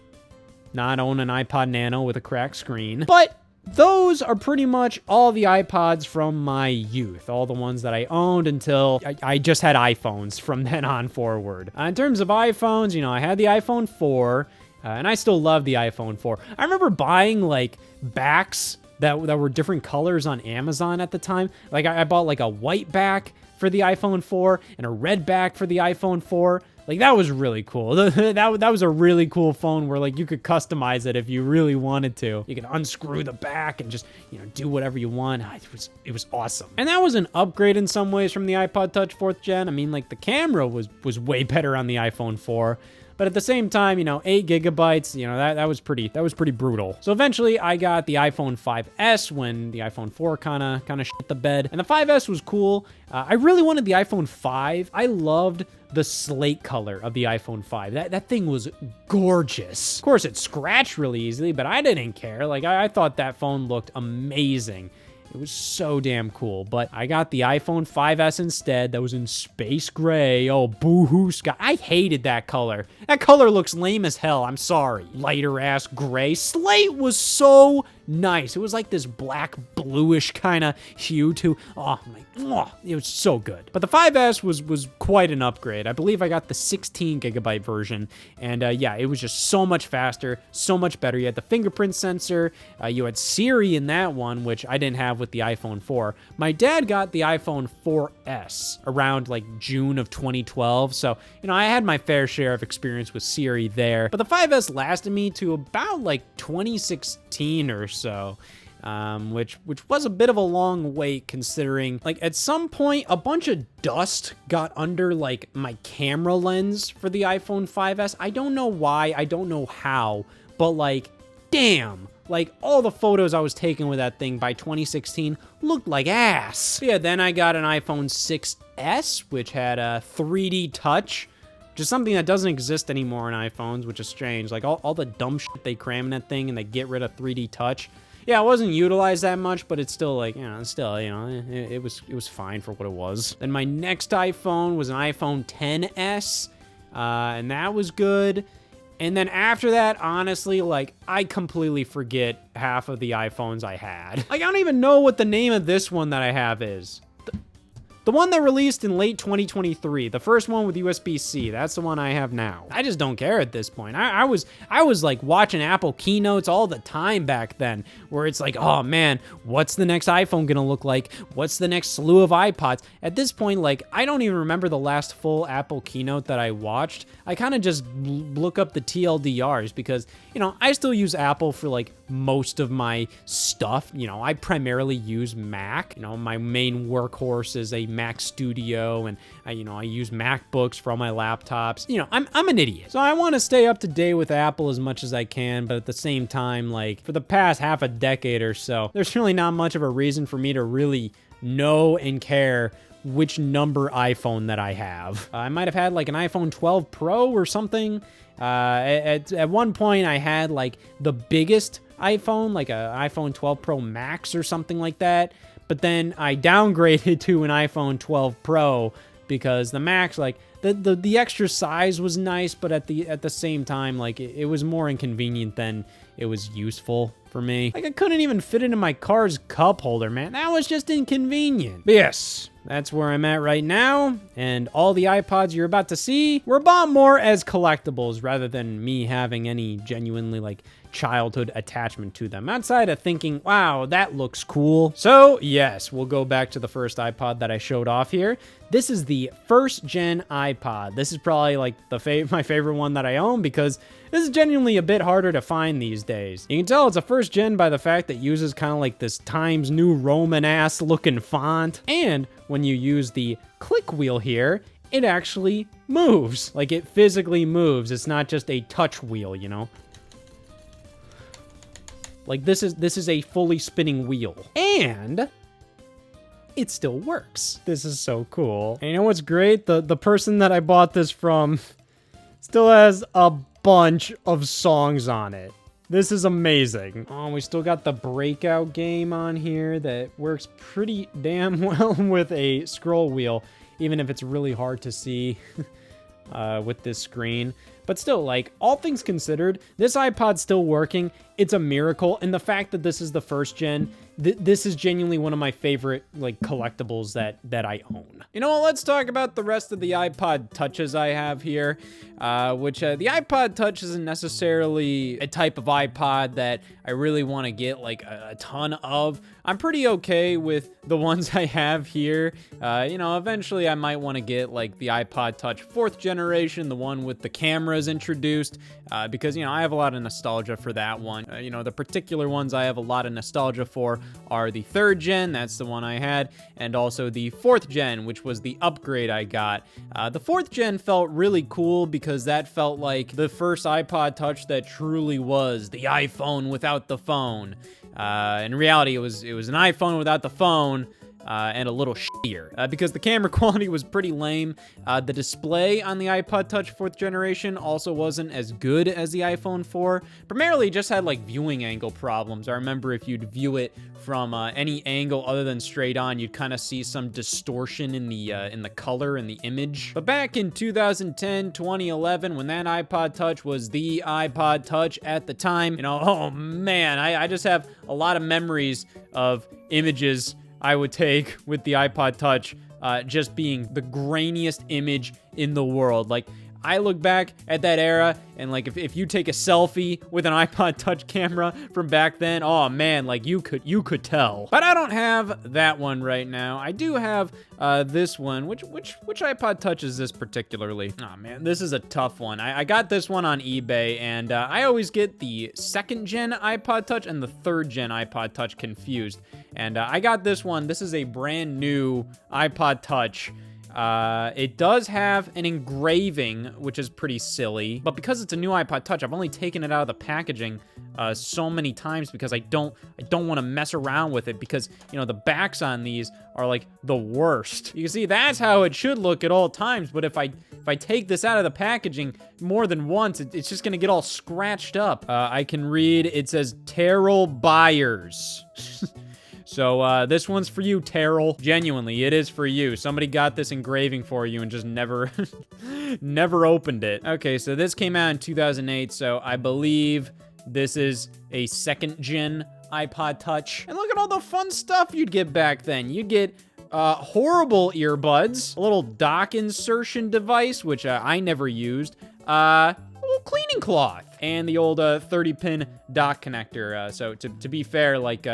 not own an iPod Nano with a cracked screen? But those are pretty much all the iPods from my youth, all the ones that I owned until I just had iPhones from then on forward. In terms of iPhones, you know, I had the iPhone 4, and I still love the iPhone 4. I remember buying, like, backs that were different colors on Amazon at the time. Like, I bought, like, a white back for the iPhone 4 and a red back for the iPhone 4. Like, that was really cool. That was a really cool phone where, like, you could customize it if you really wanted to. You could unscrew the back and just, you know, do whatever you want. It was awesome. And that was an upgrade in some ways from the iPod Touch 4th gen. I mean, like, the camera was way better on the iPhone 4. But at the same time, you know, 8 gigabytes, you know, that was pretty brutal. So eventually I got the iPhone 5S when the iPhone 4 kind of shit the bed. And the 5S was cool. I really wanted the iPhone 5. I loved the slate color of the iPhone 5. That thing was gorgeous. Of course, it scratched really easily, but I didn't care. Like, I thought that phone looked amazing. It was so damn cool, but I got the iPhone 5S instead. That was in space gray. Oh, boo-hoo, Scott. I hated that color. That color looks lame as hell. I'm sorry. Lighter ass gray. Slate was so nice. It was like this black bluish kind of hue too. Oh it was so good. But the 5S was quite an upgrade. I believe I got the 16 gigabyte version, and yeah, it was just so much faster, so much better. You had the fingerprint sensor. You had Siri in that one, which I didn't have with the iPhone 4. My dad got the iPhone 4S around like June of 2012, so you know, I had my fair share of experience with Siri there. But the 5S lasted me to about like 2016 or so. Which was a bit of a long wait considering, like, at some point a bunch of dust got under like my camera lens for the iPhone 5S. I don't know why, I don't know how, but like, damn, like all the photos I was taking with that thing by 2016 looked like ass. Yeah, then I got an iPhone 6S, which had a 3D touch, which is something that doesn't exist anymore in iPhones, which is strange. Like all the dumb shit they cram in that thing and they get rid of 3D touch. Yeah, it wasn't utilized that much, but it's still like, you know, it was fine for what it was. Then my next iPhone was an iPhone XS, and that was good. And then after that, honestly, like, I completely forget half of the iPhones I had. Like, I don't even know what the name of this one that I have is. The one that released in late 2023, the first one with USB-C, that's the one I have now. I just don't care at this point. I was like watching Apple keynotes all the time back then, where it's like, oh man, what's the next iPhone gonna look like? What's the next slew of iPods? At this point, like, I don't even remember the last full Apple keynote that I watched. I kind of just look up the TLDRs because, you know, I still use Apple for like most of my stuff. You know, I primarily use Mac. You know, my main workhorse is a Mac Studio, and I use MacBooks for all my laptops. You know, I'm an idiot. So I want to stay up to date with Apple as much as I can, but at the same time, like, for the past half a decade or so, there's really not much of a reason for me to really know and care which number iPhone that I have. I might have had like an iPhone 12 Pro or something. At one point I had like the biggest iPhone, like a iPhone 12 Pro Max or something like that. But then I downgraded to an iPhone 12 Pro because the Max, like, the extra size was nice, but at the same time, like, it was more inconvenient than it was useful for me. Like, I couldn't even fit it in my car's cup holder, man. That was just inconvenient. But yes, that's where I'm at right now, and all the iPods you're about to see were bought more as collectibles rather than me having any genuinely, like, childhood attachment to them, outside of thinking, wow, that looks cool. So yes, we'll go back to the first iPod that I showed off here. This is the first gen iPod. This is probably like my favorite one that I own because this is genuinely a bit harder to find these days. You can tell it's a first gen by the fact that it uses kind of like this Times New Roman ass looking font, and when you use the click wheel here, it actually moves. Like, it physically moves. It's not just a touch wheel, you know? Like, this is a fully spinning wheel. And it still works. This is so cool. And you know what's great? The person that I bought this from still has a bunch of songs on it. This is amazing. Oh, we still got the Breakout game on here that works pretty damn well with a scroll wheel, even if it's really hard to see with this screen. But still, like, all things considered, this iPod's still working. It's a miracle. And the fact that this is the first gen, this is genuinely one of my favorite, like, collectibles that I own. You know what? Let's talk about the rest of the iPod Touches I have here, which the iPod Touch isn't necessarily a type of iPod that I really want to get, like, a ton of. I'm pretty okay with the ones I have here. You know, eventually I might want to get, like, the iPod Touch 4th generation, the one with the cameras introduced, because, you know, I have a lot of nostalgia for that one. You know, the particular ones I have a lot of nostalgia for are the 3rd gen, that's the one I had, and also the 4th gen, which was the upgrade I got. The 4th gen felt really cool because that felt like the first iPod Touch that truly was the iPhone without the phone. In reality, it was an iPhone without the phone, and a little shittier, because the camera quality was pretty lame. The display on the iPod Touch 4th generation also wasn't as good as the iPhone 4. Primarily, it just had, like, viewing angle problems. I remember if you'd view it from any angle other than straight on, you'd kind of see some distortion in the color and the image. But back in 2010, 2011, when that iPod Touch was the iPod Touch at the time, you know, oh man, I just have a lot of memories of images I would take with the iPod Touch just being the grainiest image in the world. Like, I look back at that era, and, like, if you take a selfie with an iPod Touch camera from back then, oh man, like, you could tell. But I don't have that one right now. I do have this one. Which iPod Touch is this particularly? Oh man, this is a tough one. I got this one on eBay, and I always get the 2nd gen iPod Touch and the 3rd gen iPod Touch confused. And I got this one. This is a brand new iPod Touch. It does have an engraving, which is pretty silly, but because it's a new iPod Touch, I've only taken it out of the packaging so many times because I don't want to mess around with it, because, you know, the backs on these are, like, the worst. You can see that's how it should look at all times, but if I take this out of the packaging more than once, it's just gonna get all scratched up. I can read, it says Terrell Byers. So, this one's for you, Terrell. Genuinely, it is for you. Somebody got this engraving for you and just never, never opened it. Okay, so this came out in 2008, so I believe this is a 2nd gen iPod Touch. And look at all the fun stuff you'd get back then. You'd get horrible earbuds, a little dock insertion device, which I never used, a little cleaning cloth, and the old 30-pin dock connector. So to be fair, like,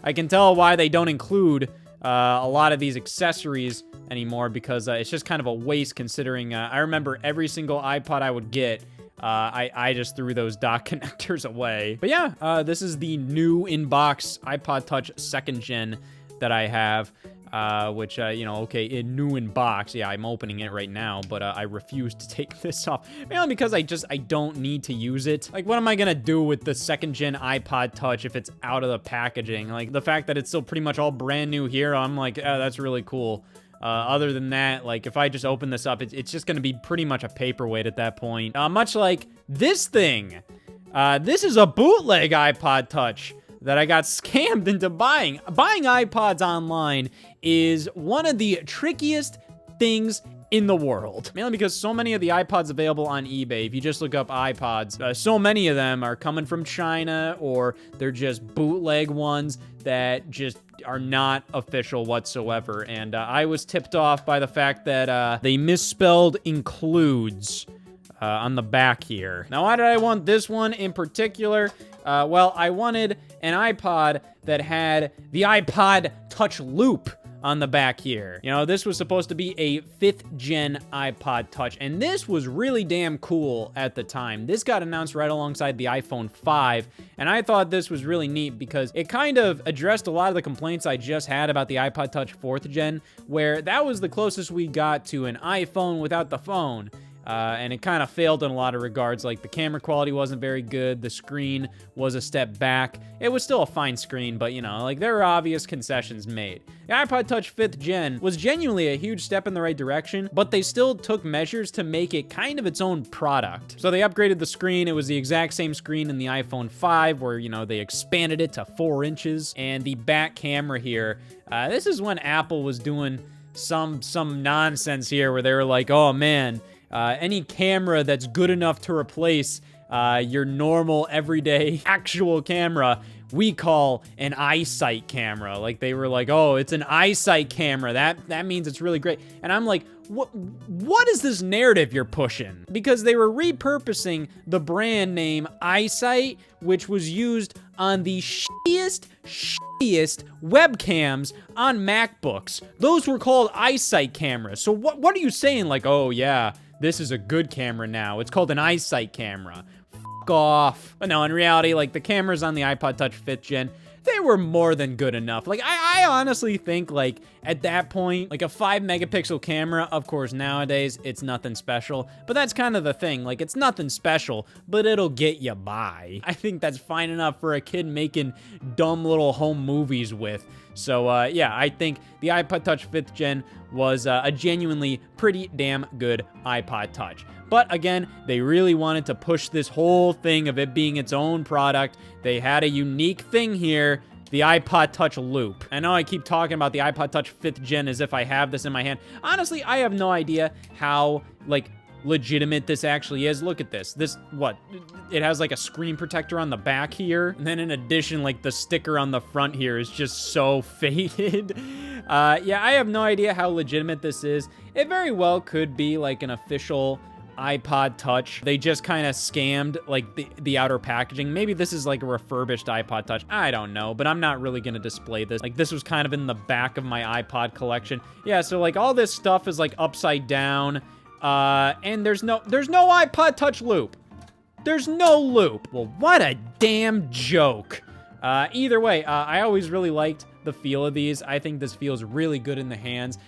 I can tell why they don't include a lot of these accessories anymore, because it's just kind of a waste, considering I remember every single iPod I would get, I just threw those dock connectors away. But yeah, this is the new in-box iPod Touch 2nd gen that I have. Which, you know, okay, new in box. Yeah, I'm opening it right now, but I refuse to take this off. Mainly because I don't need to use it. Like, what am I gonna do with the 2nd gen iPod Touch if it's out of the packaging? Like, the fact that it's still pretty much all brand new here, I'm like, oh, that's really cool. Other than that, like, if I just open this up, it's just gonna be pretty much a paperweight at that point. Much like this thing. This is a bootleg iPod Touch that I got scammed into buying. Buying iPods online is one of the trickiest things in the world. Mainly because so many of the iPods available on eBay, if you just look up iPods, so many of them are coming from China, or they're just bootleg ones that just are not official whatsoever. And I was tipped off by the fact that they misspelled includes on the back here. Now, why did I want this one in particular? Well, I wanted an iPod that had the iPod Touch Loop on the back here. You know, this was supposed to be a 5th gen iPod Touch, and this was really damn cool at the time. This got announced right alongside the iPhone 5, and I thought this was really neat because it kind of addressed a lot of the complaints I just had about the iPod Touch 4th gen, where that was the closest we got to an iPhone without the phone. And it kind of failed in a lot of regards. Like, the camera quality wasn't very good. The screen was a step back. It was still a fine screen, but, you know, like, there were obvious concessions made. The iPod Touch 5th gen was genuinely a huge step in the right direction, but they still took measures to make it kind of its own product. So they upgraded the screen. It was the exact same screen in the iPhone 5, where, you know, they expanded it to 4 inches. And the back camera here, this is when Apple was doing some nonsense here, where they were like, oh, man, any camera that's good enough to replace your normal, everyday, actual camera, we call an eyesight camera. Like, they were like, oh, it's an eyesight camera. That means it's really great. And I'm like, what is this narrative you're pushing? Because they were repurposing the brand name Eyesight, which was used on the shittiest webcams on MacBooks. Those were called Eyesight cameras. So what are you saying? Like, oh yeah, this is a good camera now. It's called an Eyesight camera. F off. But no, in reality, like, the cameras on the iPod Touch 5th gen, they were more than good enough. Like, I honestly think, like, at that point, like, a 5 megapixel camera, of course, nowadays, it's nothing special. But that's kind of the thing. Like, it's nothing special, but it'll get you by. I think that's fine enough for a kid making dumb little home movies with. So, yeah, I think the iPod Touch 5th gen was a genuinely pretty damn good iPod Touch. But again, they really wanted to push this whole thing of it being its own product. They had a unique thing here, the iPod Touch Loop. I know I keep talking about the iPod Touch 5th gen as if I have this in my hand. Honestly, I have no idea how, like, legitimate this actually is. Look at this. It has like a screen protector on the back here, and then in addition, like, the sticker on the front here is just so faded. Yeah, I have no idea how legitimate this is. It very well could be like an official iPod Touch. They just kind of scammed, like, the outer packaging. Maybe this is like a refurbished iPod Touch. I don't know, but I'm not really gonna display this. Like, this was kind of in the back of my iPod collection. Yeah, so, like, all this stuff is, like, upside down. And there's no iPod Touch loop. There's no loop. Well, what a damn joke. Either way, I always really liked the feel of these. I think this feels really good in the hands.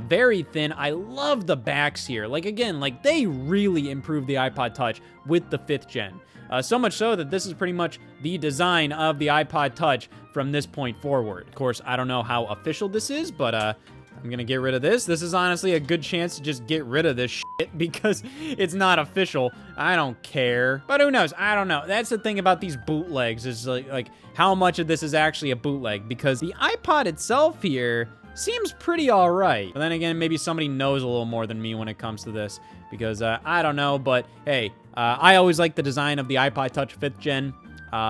Very thin. I love the backs here. Like, again, like, they really improved the iPod Touch with the 5th gen. So much so that this is pretty much the design of the iPod Touch from this point forward. Of course, I don't know how official this is, but, I'm gonna get rid of this. This is honestly a good chance to just get rid of this shit because it's not official. I don't care. But who knows? I don't know. That's the thing about these bootlegs, is like how much of this is actually a bootleg, because the iPod itself here seems pretty all right. But then again, maybe somebody knows a little more than me when it comes to this, because I don't know. But hey, I always like the design of the iPod Touch 5th gen.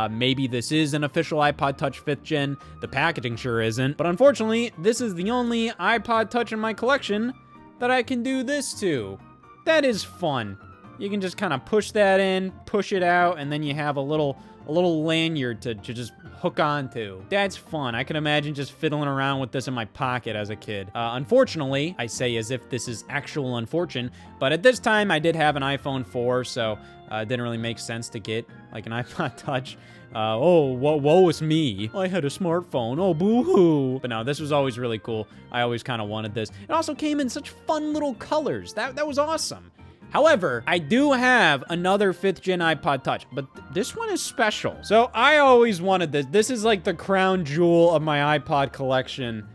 Maybe this is an official iPod Touch 5th gen. The packaging sure isn't. But unfortunately, this is the only iPod Touch in my collection that I can do this to. That is fun. You can just kind of push that in, push it out, and then you have a little lanyard to just hook onto. That's fun. I can imagine just fiddling around with this in my pocket as a kid. Unfortunately, I say as if this is actual unfortunate, but at this time I did have an iPhone 4, so it didn't really make sense to get like an iPod Touch. Oh, woe is me. I had a smartphone. Oh, boo-hoo. But no, this was always really cool. I always kind of wanted this. It also came in such fun little colors. That was awesome. However, I do have another 5th gen iPod Touch, but this one is special. So I always wanted this. This is like the crown jewel of my iPod collection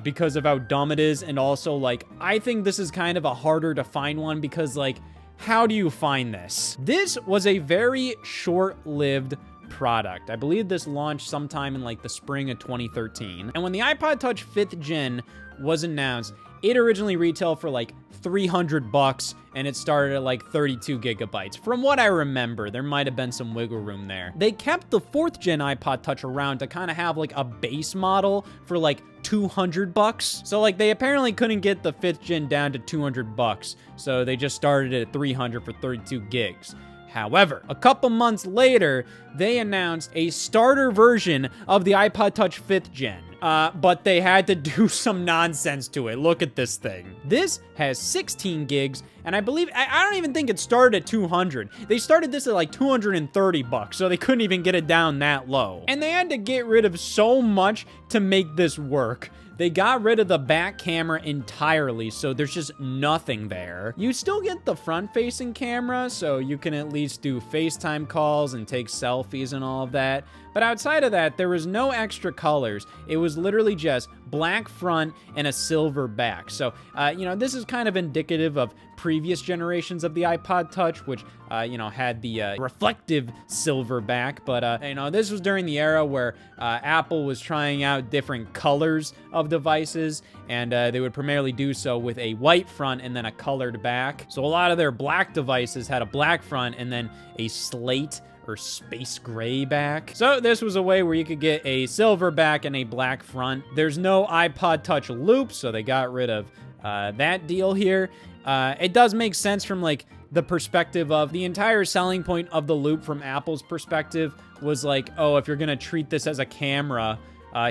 because of how dumb it is. And also, like, I think this is kind of a harder to find one because, like, how do you find this? This was a very short-lived product. I believe this launched sometime in like the spring of 2013. And when the iPod Touch 5th gen was announced, it originally retailed for like $300 and it started at like 32 gigabytes. From what I remember, there might have been some wiggle room there. They kept the 4th gen iPod Touch around to kind of have like a base model for like $200. So like they apparently couldn't get the 5th gen down to $200. So they just started it at $300 for 32 gigs. However, a couple months later, they announced a starter version of the iPod Touch 5th gen. but they had to do some nonsense to it. Look at this thing. This has 16 gigs, and I believe, I don't even think it started at 200. They started this at like 230 bucks, so they couldn't even get it down that low. And they had to get rid of so much to make this work. They got rid of the back camera entirely, so there's just nothing there. You still get the front-facing camera, so you can at least do FaceTime calls and take selfies and all of that. But outside of that, there was no extra colors. It was literally just black front and a silver back. So, you know, this is kind of indicative of previous generations of the iPod Touch, which, you know, had the reflective silver back. But, you know, this was during the era where Apple was trying out different colors of devices, and they would primarily do so with a white front and then a colored back. So a lot of their black devices had a black front and then a slate or space gray back. So this was a way where you could get a silver back and a black front. There's no iPod Touch loop, so they got rid of that deal here. It does make sense from like the perspective of the entire selling point of the loop from Apple's perspective was like, oh, if you're gonna treat this as a camera,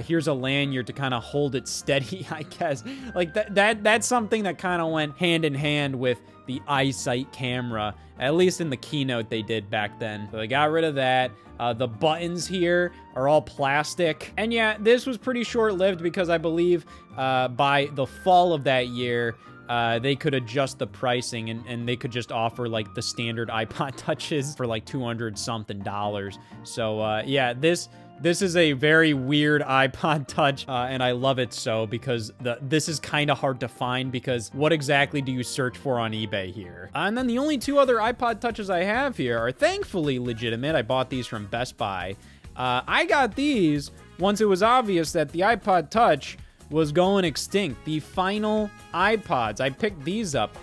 here's a lanyard to kind of hold it steady, I guess. Like that's something that kind of went hand in hand with the iSight camera, at least in the keynote they did back then. So they got rid of that. The buttons here are all plastic. And yeah, this was pretty short-lived because I believe by the fall of that year, they could adjust the pricing and they could just offer like the standard iPod Touches for like $200 something. So yeah, this is a very weird iPod Touch, and I love it so because this is kind of hard to find because what exactly do you search for on eBay here? And then the only two other iPod Touches I have here are thankfully legitimate. I bought these from Best Buy. I got these once it was obvious that the iPod Touch was going extinct. The final iPods, I picked these up.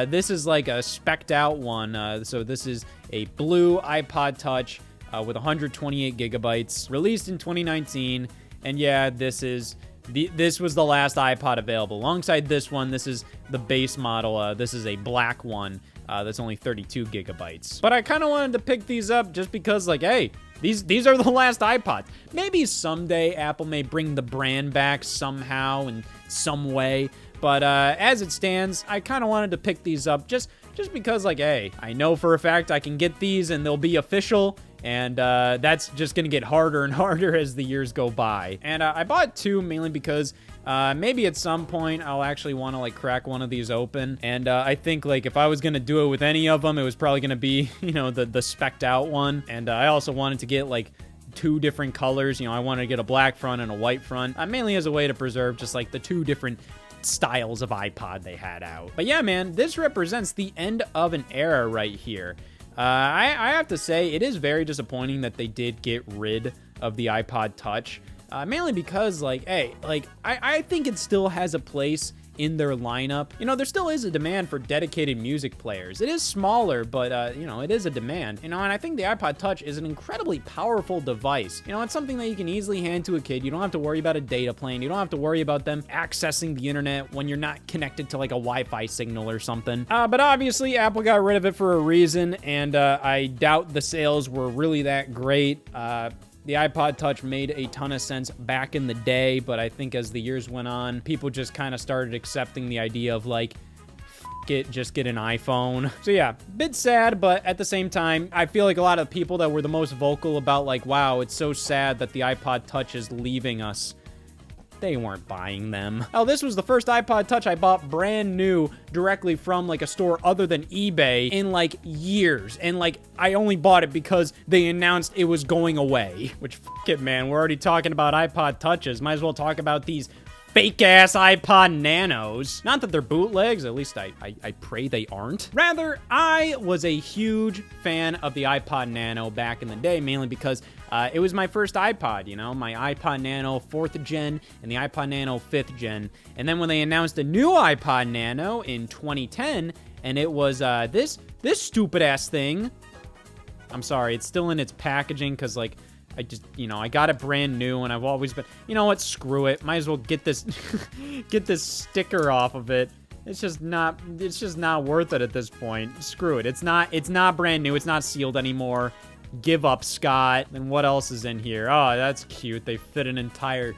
This is like a specced out one. So this is a blue iPod Touch with 128 gigabytes, released in 2019. And yeah, this was the last iPod available. Alongside this one, this is the base model. This is a black one that's only 32 gigabytes. But I kind of wanted to pick these up just because, like, hey, these are the last iPods. Maybe someday Apple may bring the brand back somehow in some way. But as it stands, I kind of wanted to pick these up just because, like, hey, I know for a fact I can get these and they'll be official. And that's just gonna get harder and harder as the years go by. And I bought two mainly because maybe at some point I'll actually want to like crack one of these open. And I think like if I was gonna do it with any of them, it was probably gonna be, you know, the specced out one. And I also wanted to get like two different colors. You know, I wanted to get a black front and a white front, mainly as a way to preserve just like the two different styles of iPod they had out. But yeah, man, this represents the end of an era right here. I have to say, it is very disappointing that they did get rid of the iPod Touch, mainly because, like, hey, like, I think it still has a place in their lineup. You know, there still is a demand for dedicated music players. It is smaller, but, you know, it is a demand. You know, and I think the iPod Touch is an incredibly powerful device. You know, it's something that you can easily hand to a kid. You don't have to worry about a data plan. You don't have to worry about them accessing the internet when you're not connected to, like, a Wi-Fi signal or something. But obviously, Apple got rid of it for a reason, and I doubt the sales were really that great. The iPod Touch made a ton of sense back in the day, but I think as the years went on, people just kind of started accepting the idea of like, just get an iPhone. So yeah, bit sad, but at the same time, I feel like a lot of people that were the most vocal about like, wow, it's so sad that the iPod Touch is leaving us, they weren't buying them. Oh, this was the first iPod Touch I bought brand new directly from like a store other than eBay in like years. And like, I only bought it because they announced it was going away. Which, f it, man, we're already talking about iPod Touches. Might as well talk about these fake-ass iPod Nanos. Not that they're bootlegs, at least I pray they aren't. Rather, I was a huge fan of the iPod Nano back in the day, mainly because it was my first iPod, you know, my iPod Nano 4th gen and the iPod Nano 5th gen. And then when they announced a new iPod Nano in 2010, and it was this stupid-ass thing. I'm sorry, it's still in its packaging because, like, I just, you know, I got it brand new and I've always been, you know what, screw it. Might as well get this, get this sticker off of it. It's just not worth it at this point. Screw it. It's not brand new. It's not sealed anymore. Give up, Scott. And what else is in here? Oh, that's cute. They fit an entire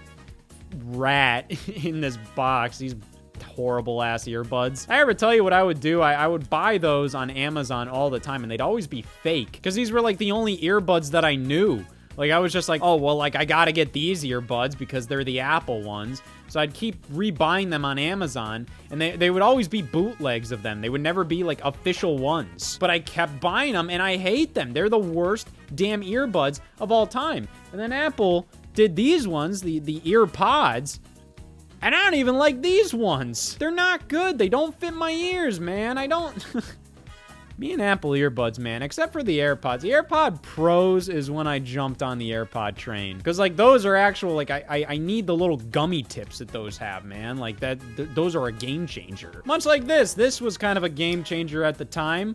rat in this box. These horrible ass earbuds. I ever tell you what I would do? I would buy those on Amazon all the time, and they'd always be fake because these were like the only earbuds that I knew. Like, I was just like, oh, well, like, I gotta get these earbuds because they're the Apple ones. So I'd keep rebuying them on Amazon, and they would always be bootlegs of them. They would never be, like, official ones. But I kept buying them, and I hate them. They're the worst damn earbuds of all time. And then Apple did these ones, the EarPods, and I don't even like these ones. They're not good. They don't fit my ears, man. I don't... Me and Apple earbuds, man, except for the AirPods. The AirPod Pros is when I jumped on the AirPod train. Because, like, those are actual, like, I need the little gummy tips that those have, man. Like, those are a game changer. Much like this. This was kind of a game changer at the time.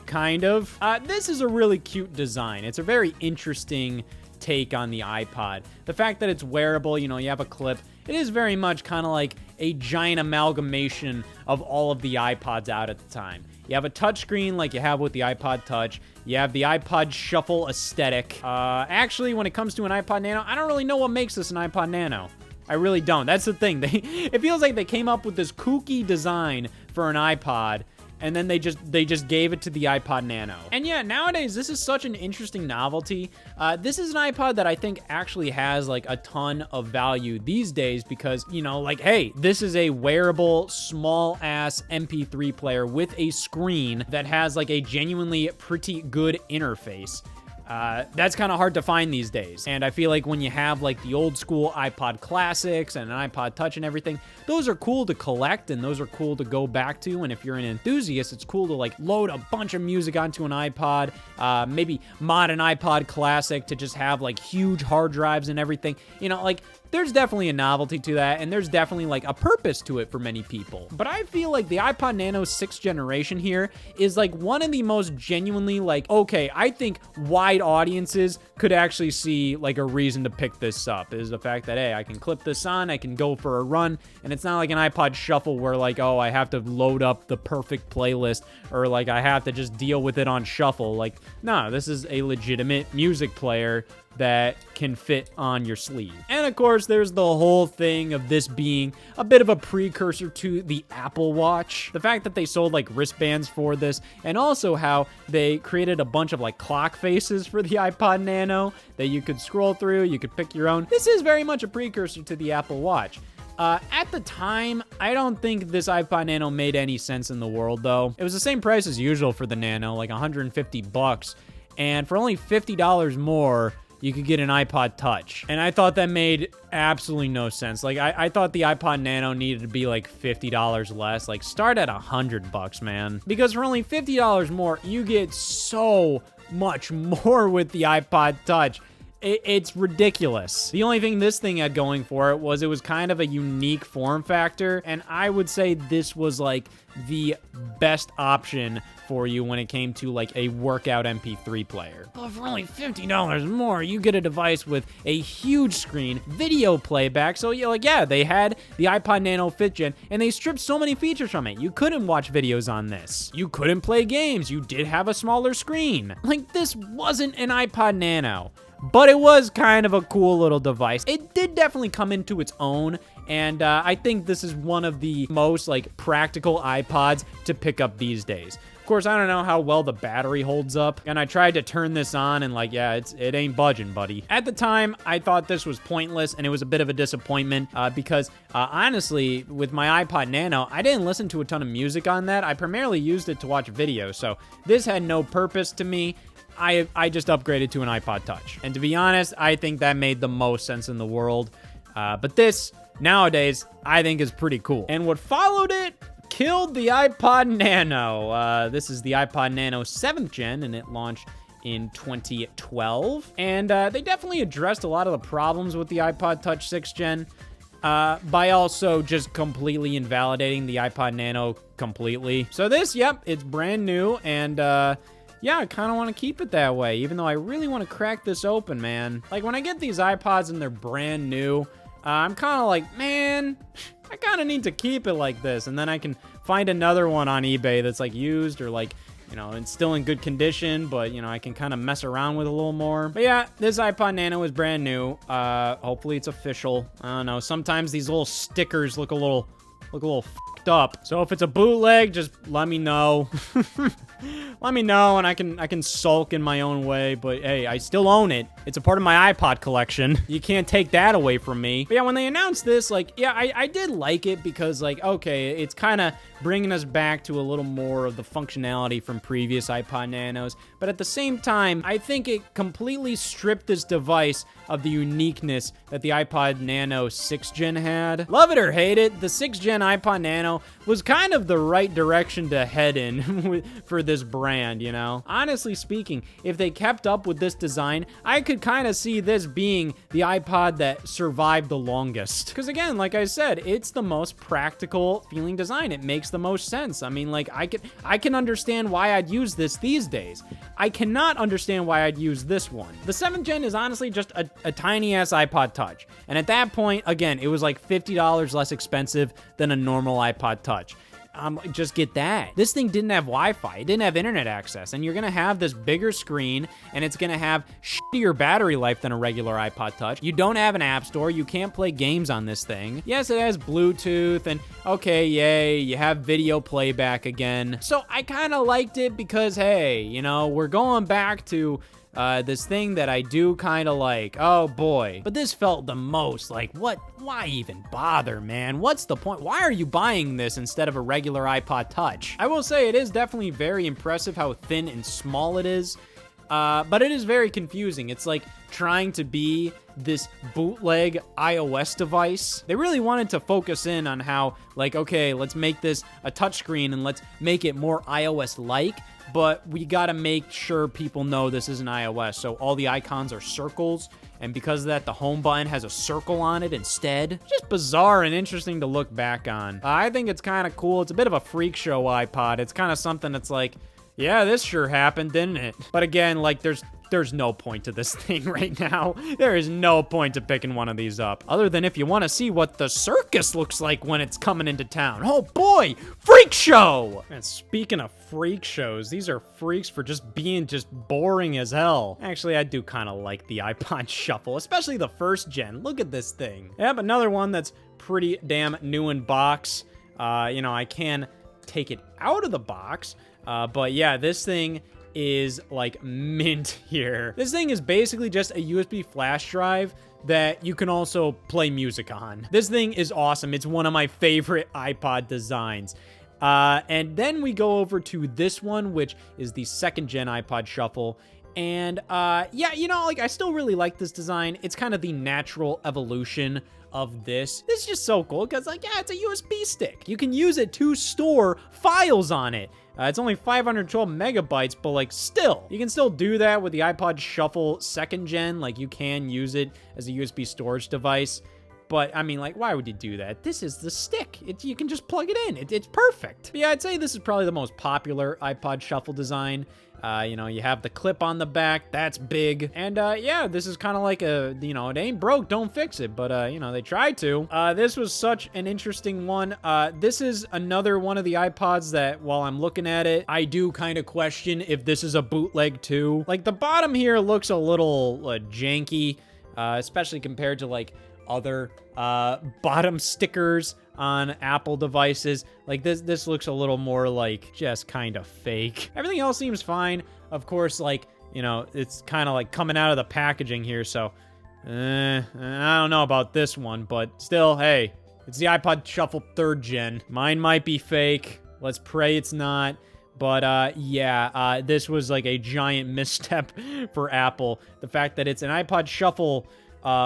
Kind of. This is a really cute design. It's a very interesting take on the iPod. The fact that it's wearable, you know, you have a clip. It is very much kind of like a giant amalgamation of all of the iPods out at the time. You have a touchscreen like you have with the iPod Touch. You have the iPod Shuffle aesthetic. Actually, when it comes to an iPod Nano, I don't really know what makes this an iPod Nano. I really don't. That's the thing. It feels like they came up with this kooky design for an iPod, and then they just gave it to the iPod Nano. And yeah, nowadays, this is such an interesting novelty. This is an iPod that I think actually has like a ton of value these days because, you know, like, hey, this is a wearable, small-ass MP3 player with a screen that has like a genuinely pretty good interface. That's kind of hard to find these days. And I feel like when you have like the old school iPod Classics and an iPod Touch and everything, those are cool to collect and those are cool to go back to. And if you're an enthusiast, it's cool to like load a bunch of music onto an iPod, maybe mod an iPod Classic to just have like huge hard drives and everything. You know, like, there's definitely a novelty to that, and there's definitely like a purpose to it for many people. But I feel like the iPod Nano 6th generation here is like one of the most genuinely like, okay, I think wide audiences could actually see like a reason to pick this up, is the fact that, hey, I can clip this on, I can go for a run, and it's not like an iPod Shuffle where like, oh, I have to load up the perfect playlist, or like I have to just deal with it on shuffle. Like, no, this is a legitimate music player that can fit on your sleeve. And of course, there's the whole thing of this being a bit of a precursor to the Apple Watch. The fact that they sold like wristbands for this, and also how they created a bunch of like clock faces for the iPod Nano that you could scroll through, you could pick your own. This is very much a precursor to the Apple Watch. At the time, I don't think this iPod Nano made any sense in the world though. It was the same price as usual for the Nano, like 150 bucks. And for only $50 more, you could get an iPod Touch. And I thought that made absolutely no sense. Like, I thought the iPod Nano needed to be like $50 less. Like, start at 100 bucks, man. Because for only $50 more, you get so much more with the iPod Touch. It's ridiculous. The only thing this thing had going for it was kind of a unique form factor, and I would say this was like the best option for you when it came to like a workout MP3 player. But for only $50 more, you get a device with a huge screen, video playback. So yeah, they had the iPod Nano 5th Gen, and they stripped so many features from it. You couldn't watch videos on this. You couldn't play games. You did have a smaller screen. Like, this wasn't an iPod Nano. But it was kind of a cool little device. It did definitely come into its own, and I think this is one of the most like practical iPods to pick up these days. Of course, I don't know how well the battery holds up, and I tried to turn this on, and like, yeah, it ain't budging, buddy. At the time, I thought this was pointless, and it was a bit of a disappointment because honestly, with my iPod Nano, I didn't listen to a ton of music on that. I primarily used it to watch videos, so this had no purpose to me. I just upgraded to an iPod Touch. And to be honest, I think that made the most sense in the world. But this, nowadays, I think is pretty cool. And what followed it killed the iPod Nano. This is the iPod Nano 7th Gen, and it launched in 2012. And they definitely addressed a lot of the problems with the iPod Touch 6th Gen. By also just completely invalidating the iPod Nano completely. So this, yep, it's brand new, and yeah, I kind of want to keep it that way, even though I really want to crack this open, man. Like, when I get these iPods and they're brand new, I'm kind of like, man, I kind of need to keep it like this. And then I can find another one on eBay that's, like, used or, like, You know, it's still in good condition, but, you know, I can kind of mess around with a little more. But yeah, this iPod Nano is brand new. Hopefully it's official. I don't know. Sometimes these little stickers look a little f***ed up. So if it's a bootleg, just let me know. Let me know, and I can sulk in my own way, but hey, I still own it. It's a part of my iPod collection. You can't take that away from me. But yeah, when they announced this, like, yeah, I did like it because, like, okay, it's kind of bringing us back to a little more of the functionality from previous iPod Nanos. But at the same time, I think it completely stripped this device of the uniqueness that the iPod Nano 6th Gen had. Love it or hate it, the 6th Gen iPod Nano was kind of the right direction to head in for this brand, you know? Honestly speaking, if they kept up with this design, I could kind of see this being the iPod that survived the longest. Because again, like I said, it's the most practical feeling design. It makes the most sense. I mean, like, I can understand why I'd use this these days. I cannot understand why I'd use this one. The 7th Gen is honestly just a tiny-ass iPod Touch. And at that point, again, it was like $50 less expensive than a normal iPod Touch. Just get that. This thing didn't have Wi-Fi. It didn't have internet access. And you're going to have this bigger screen, and it's going to have shittier battery life than a regular iPod Touch. You don't have an app store. You can't play games on this thing. Yes, it has Bluetooth, and okay, yay, you have video playback again. So I kind of liked it because, hey, you know, we're going back to this thing that I do kind of like. Oh boy. But this felt the most like, what? Why even bother, man? What's the point? Why are you buying this instead of a regular iPod Touch? I will say it is definitely very impressive how thin and small it is. But it is very confusing. It's like trying to be this bootleg iOS device. They really wanted to focus in on how, like, okay, let's make this a touchscreen and let's make it more iOS-like, but we gotta make sure people know this isn't iOS. So all the icons are circles, and because of that, the home button has a circle on it instead. Just bizarre and interesting to look back on. I think it's kind of cool. It's a bit of a freak show iPod. It's kind of something that's like, yeah, this sure happened, didn't it? But again, like, there's no point to this thing right now. There is no point to picking one of these up, other than if you want to see what the circus looks like when it's coming into town. Oh boy, freak show! And speaking of freak shows, these are freaks for just being just boring as hell. Actually, I do kind of like the iPod Shuffle, especially the 1st Gen. Look at this thing. Yep, another one that's pretty damn new in box. You know, I can take it out of the box, but yeah, this thing is like mint here. This thing is basically just a USB flash drive that you can also play music on. This thing is awesome. It's one of my favorite iPod designs. And then we go over to this one, which is the 2nd Gen iPod Shuffle. And yeah, you know, like, I still really like this design. It's kind of the natural evolution of this. This is just so cool because, like, yeah, it's a USB stick. You can use it to store files on it. It's only 512 megabytes, but, like, still, you can still do that with the iPod Shuffle 2nd Gen. Like, you can use it as a USB storage device. But, I mean, like, why would you do that? This is the stick. You can just plug it in. It's perfect. But yeah, I'd say this is probably the most popular iPod Shuffle design. You know, you have the clip on the back. That's big. And, yeah, this is kind of like a, you know, it ain't broke, don't fix it. But, you know, they tried to. This was such an interesting one. This is another one of the iPods that, while I'm looking at it, I do kind of question if this is a bootleg too. Like, the bottom here looks a little janky, especially compared to, like, other bottom stickers on Apple devices. Like, this looks a little more like just kind of fake. Everything else seems fine. Of course, like, you know, it's kind of like coming out of the packaging here, so I don't know about this one, but still, hey, it's the iPod Shuffle 3rd Gen. Mine might be fake. Let's pray it's not. But, yeah, this was like a giant misstep for Apple. The fact that it's an iPod Shuffle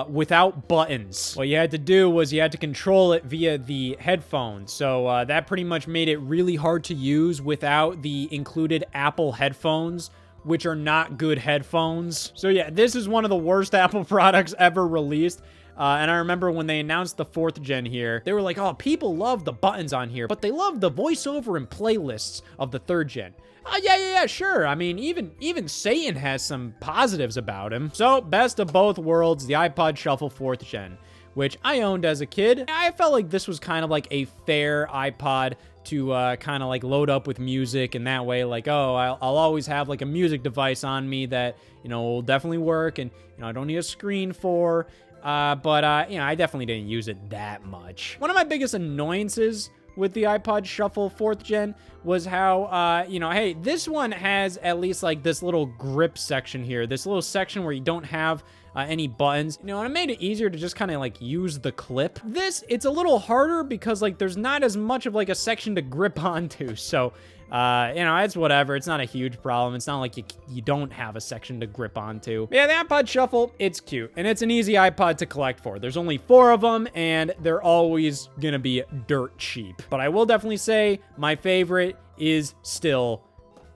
without buttons. What you had to do was you had to control it via the headphones. So that pretty much made it really hard to use without the included Apple headphones, which are not good headphones. So yeah, this is one of the worst Apple products ever released. And I remember when they announced the 4th Gen here, they were like, oh, people love the buttons on here, but they love the voiceover and playlists of the 3rd Gen. Oh, yeah, sure. I mean, even Satan has some positives about him. So, best of both worlds, the iPod Shuffle 4th Gen. which I owned as a kid. I felt like this was kind of like a fair iPod to kind of like load up with music, and that way, like, oh, I'll always have like a music device on me that, you know, will definitely work, and, you know, I don't need a screen for, but you know, I definitely didn't use it that much. One of my biggest annoyances with the iPod Shuffle 4th gen was how, you know, hey, this one has at least like this little grip section here, this little section where you don't have any buttons, you know, and it made it easier to just kind of like use the clip. This, it's a little harder because like there's not as much of like a section to grip onto. So, you know, it's whatever. It's not a huge problem. It's not like you don't have a section to grip onto. But yeah, the iPod Shuffle, it's cute, and it's an easy iPod to collect for. There's only 4 of them, and they're always gonna be dirt cheap. But I will definitely say my favorite is still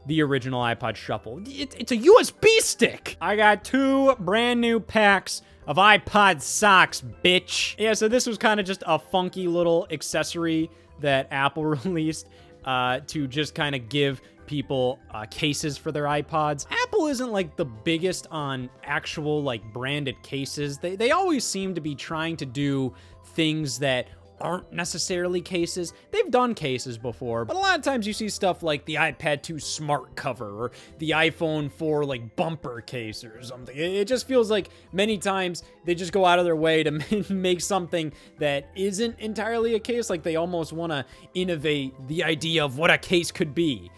the original iPod Shuffle. It's a USB stick. I got 2 brand new packs of iPod socks, bitch. Yeah, so this was kind of just a funky little accessory that Apple released to just kind of give people cases for their iPods. Apple isn't like the biggest on actual like branded cases. They always seem to be trying to do things that aren't necessarily cases. They've done cases before, but a lot of times you see stuff like the iPad 2 smart cover or the iPhone 4 like bumper case or something. It just feels like many times they just go out of their way to make something that isn't entirely a case. Like they almost want to innovate the idea of what a case could be.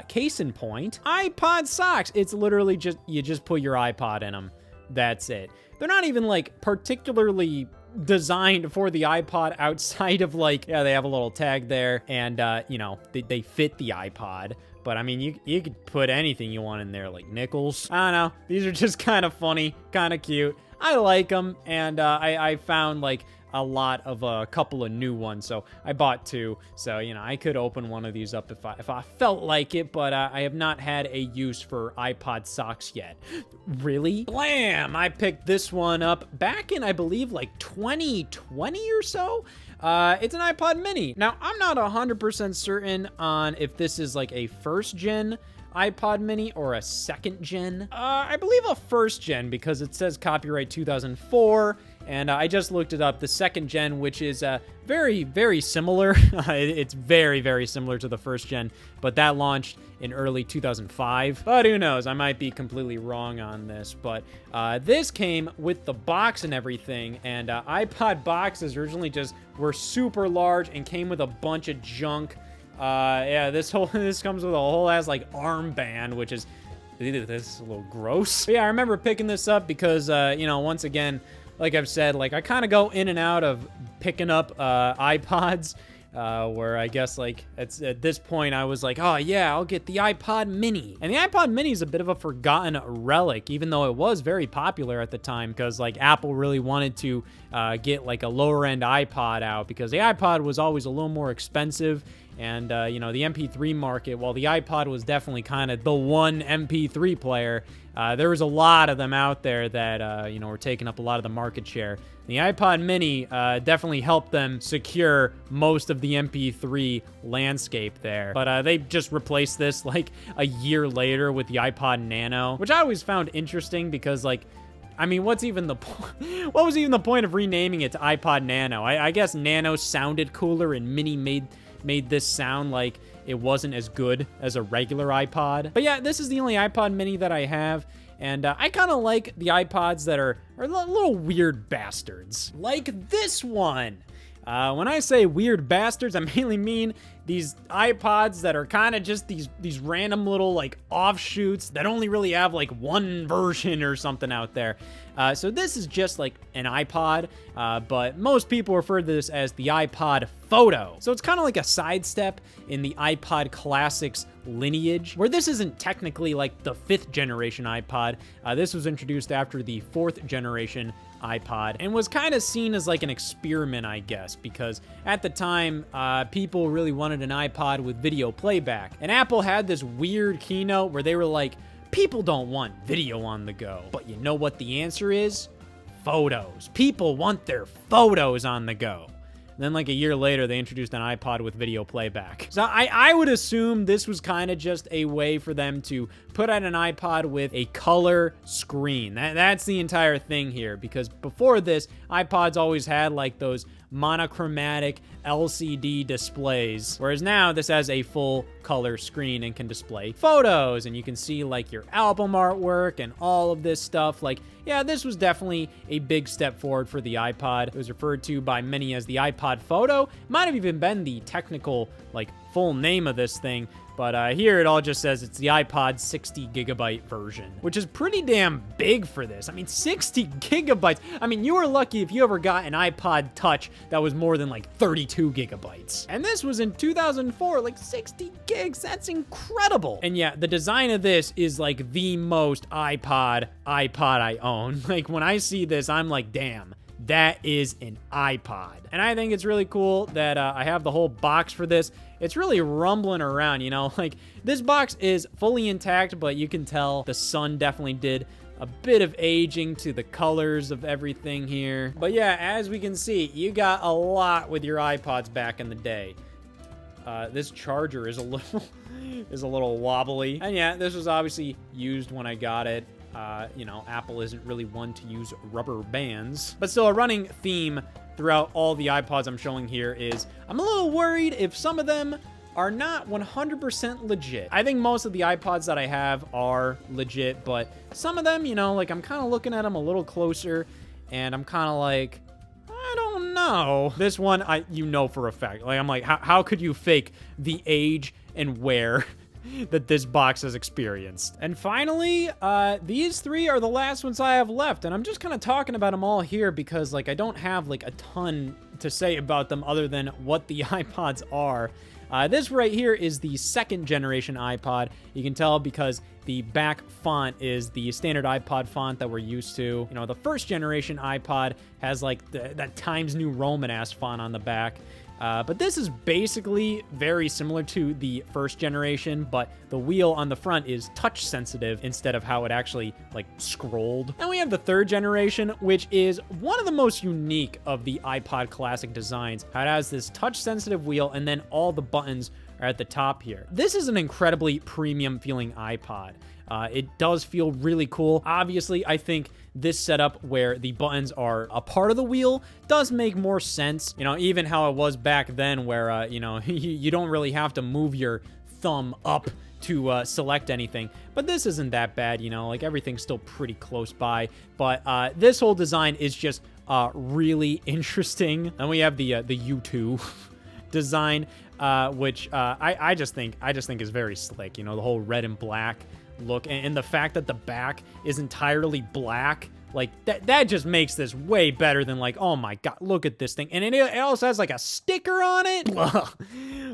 Case in point, iPod socks. It's literally just, you just put your iPod in them. That's it. They're not even like particularly designed for the iPod outside of like, yeah, they have a little tag there, and you know, they fit the iPod. But I mean, you could put anything you want in there, like nickels. I don't know. These are just kind of funny, kind of cute. I like them, and I found like a lot of a couple of new ones, so I bought 2. So, you know, I could open one of these up if I felt like it, but I have not had a use for iPod socks yet. Really? Blam! I picked this one up back in, I believe, like 2020 or so. It's an iPod mini. Now, I'm not 100% certain on if this is like a first gen iPod mini or a second gen. I believe a first gen because it says copyright 2004. And I just looked it up, the second gen, which is very, very similar. It's very, very similar to the first gen, but that launched in early 2005. But who knows, I might be completely wrong on this. But this came with the box and everything, and iPod boxes originally just were super large and came with a bunch of junk. Yeah, this comes with a whole ass like armband, which is, this is a little gross. But yeah, I remember picking this up because, you know, once again, like I've said, like I kind of go in and out of picking up iPods, where I guess like at this point I was like, oh yeah, I'll get the iPod mini. And the iPod mini is a bit of a forgotten relic, even though it was very popular at the time, because like Apple really wanted to get like a lower end iPod out, because the iPod was always a little more expensive. And, you know, the MP3 market, while the iPod was definitely kind of the one MP3 player, there was a lot of them out there that, you know, were taking up a lot of the market share. The iPod mini definitely helped them secure most of the MP3 landscape there. But they just replaced this like a year later with the iPod Nano, which I always found interesting because, like, I mean, what was even the point of renaming it to iPod Nano? I guess Nano sounded cooler and Mini made this sound like it wasn't as good as a regular iPod. But yeah, this is the only iPod mini that I have, and I kind of like the iPods that are little weird bastards. Like this one. When I say weird bastards, I mainly mean these iPods that are kind of just these random little like offshoots that only really have like one version or something out there. So this is just like an iPod, but most people refer to this as the iPod Photo. So it's kind of like a sidestep in the iPod Classics lineage, where this isn't technically like the 5th generation iPod. This was introduced after the 4th generation iPod and was kind of seen as like an experiment, I guess, because at the time, people really wanted an iPod with video playback. And Apple had this weird keynote where they were like, people don't want video on the go. But you know what the answer is? Photos. People want their photos on the go. And then like a year later, they introduced an iPod with video playback. So I would assume this was kind of just a way for them to put out an iPod with a color screen. That's the entire thing here, because before this, iPods always had like those monochromatic LCD displays, whereas now this has a full color screen and can display photos, and you can see like your album artwork and all of this stuff. Like, yeah, this was definitely a big step forward for the iPod. It was referred to by many as the iPod Photo. Might have even been the technical, like, full name of this thing. But here it all just says it's the iPod 60 gigabyte version, which is pretty damn big for this. I mean, 60 gigabytes. I mean, you were lucky if you ever got an iPod Touch that was more than like 32 gigabytes. And this was in 2004, like 60 gigs. That's incredible. And yeah, the design of this is like the most iPod I own. Like when I see this, I'm like, damn. That is an iPod. And I think it's really cool that I have the whole box for this. It's really rumbling around, you know? Like, this box is fully intact, but you can tell the sun definitely did a bit of aging to the colors of everything here. But yeah, as we can see, you got a lot with your iPods back in the day. This charger is a little wobbly. And yeah, this was obviously used when I got it. You know, Apple isn't really one to use rubber bands. But still, a running theme throughout all the iPods I'm showing here is I'm a little worried if some of them are not 100% legit. I think most of the iPods that I have are legit, but some of them, you know, like I'm kind of looking at them a little closer and I'm kind of like, I don't know. This one, you know for a fact. Like, I'm like, how could you fake the age and wear that this box has experienced? And finally, these three are the last ones I have left, and I'm just kind of talking about them all here because, like, I don't have, like, a ton to say about them other than what the iPods are. This right here is the second generation iPod. You can tell because the back font is the standard iPod font that we're used to. You know, the first generation iPod has, like, that Times New Roman-ass font on the back. But this is basically very similar to the first generation, but the wheel on the front is touch sensitive instead of how it actually like scrolled. And we have the third generation, which is one of the most unique of the iPod Classic designs. How it has this touch sensitive wheel and then all the buttons are at the top here. This is an incredibly premium feeling iPod. It does feel really cool. Obviously, I think this setup where the buttons are a part of the wheel does make more sense. You know, even how it was back then where, you know, you don't really have to move your thumb up to select anything. But this isn't that bad, you know, like everything's still pretty close by. But this whole design is just really interesting. And we have the U2 design, which I just think is very slick. You know, the whole red and black look, and the fact that the back is entirely black, like that just makes this way better than like, oh my god, look at this thing. And it also has like a sticker on it.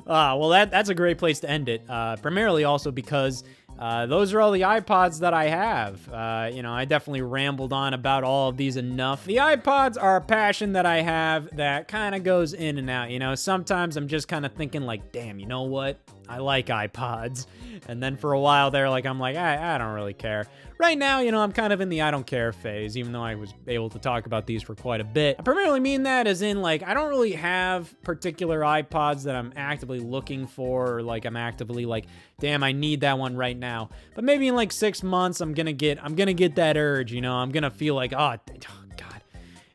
Well, that's a great place to end it, primarily also because those are all the iPods that I have. You know, I definitely rambled on about all of these enough. The iPods are a passion that I have that kind of goes in and out. You know, sometimes I'm just kind of thinking like, damn, you know what? I like iPods. And then for a while there, like, I'm like, I don't really care. Right now, you know, I'm kind of in the I don't care phase, even though I was able to talk about these for quite a bit. I primarily mean that as in, like, I don't really have particular iPods that I'm actively looking for, or, like, I'm actively like, damn, I need that one right now. But maybe in, like, 6 months, I'm gonna get that urge, you know? I'm gonna feel like, oh, God,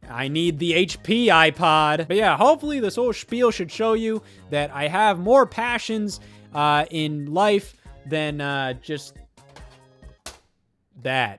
I need the HP iPod. But yeah, hopefully this whole spiel should show you that I have more passions in life than just that.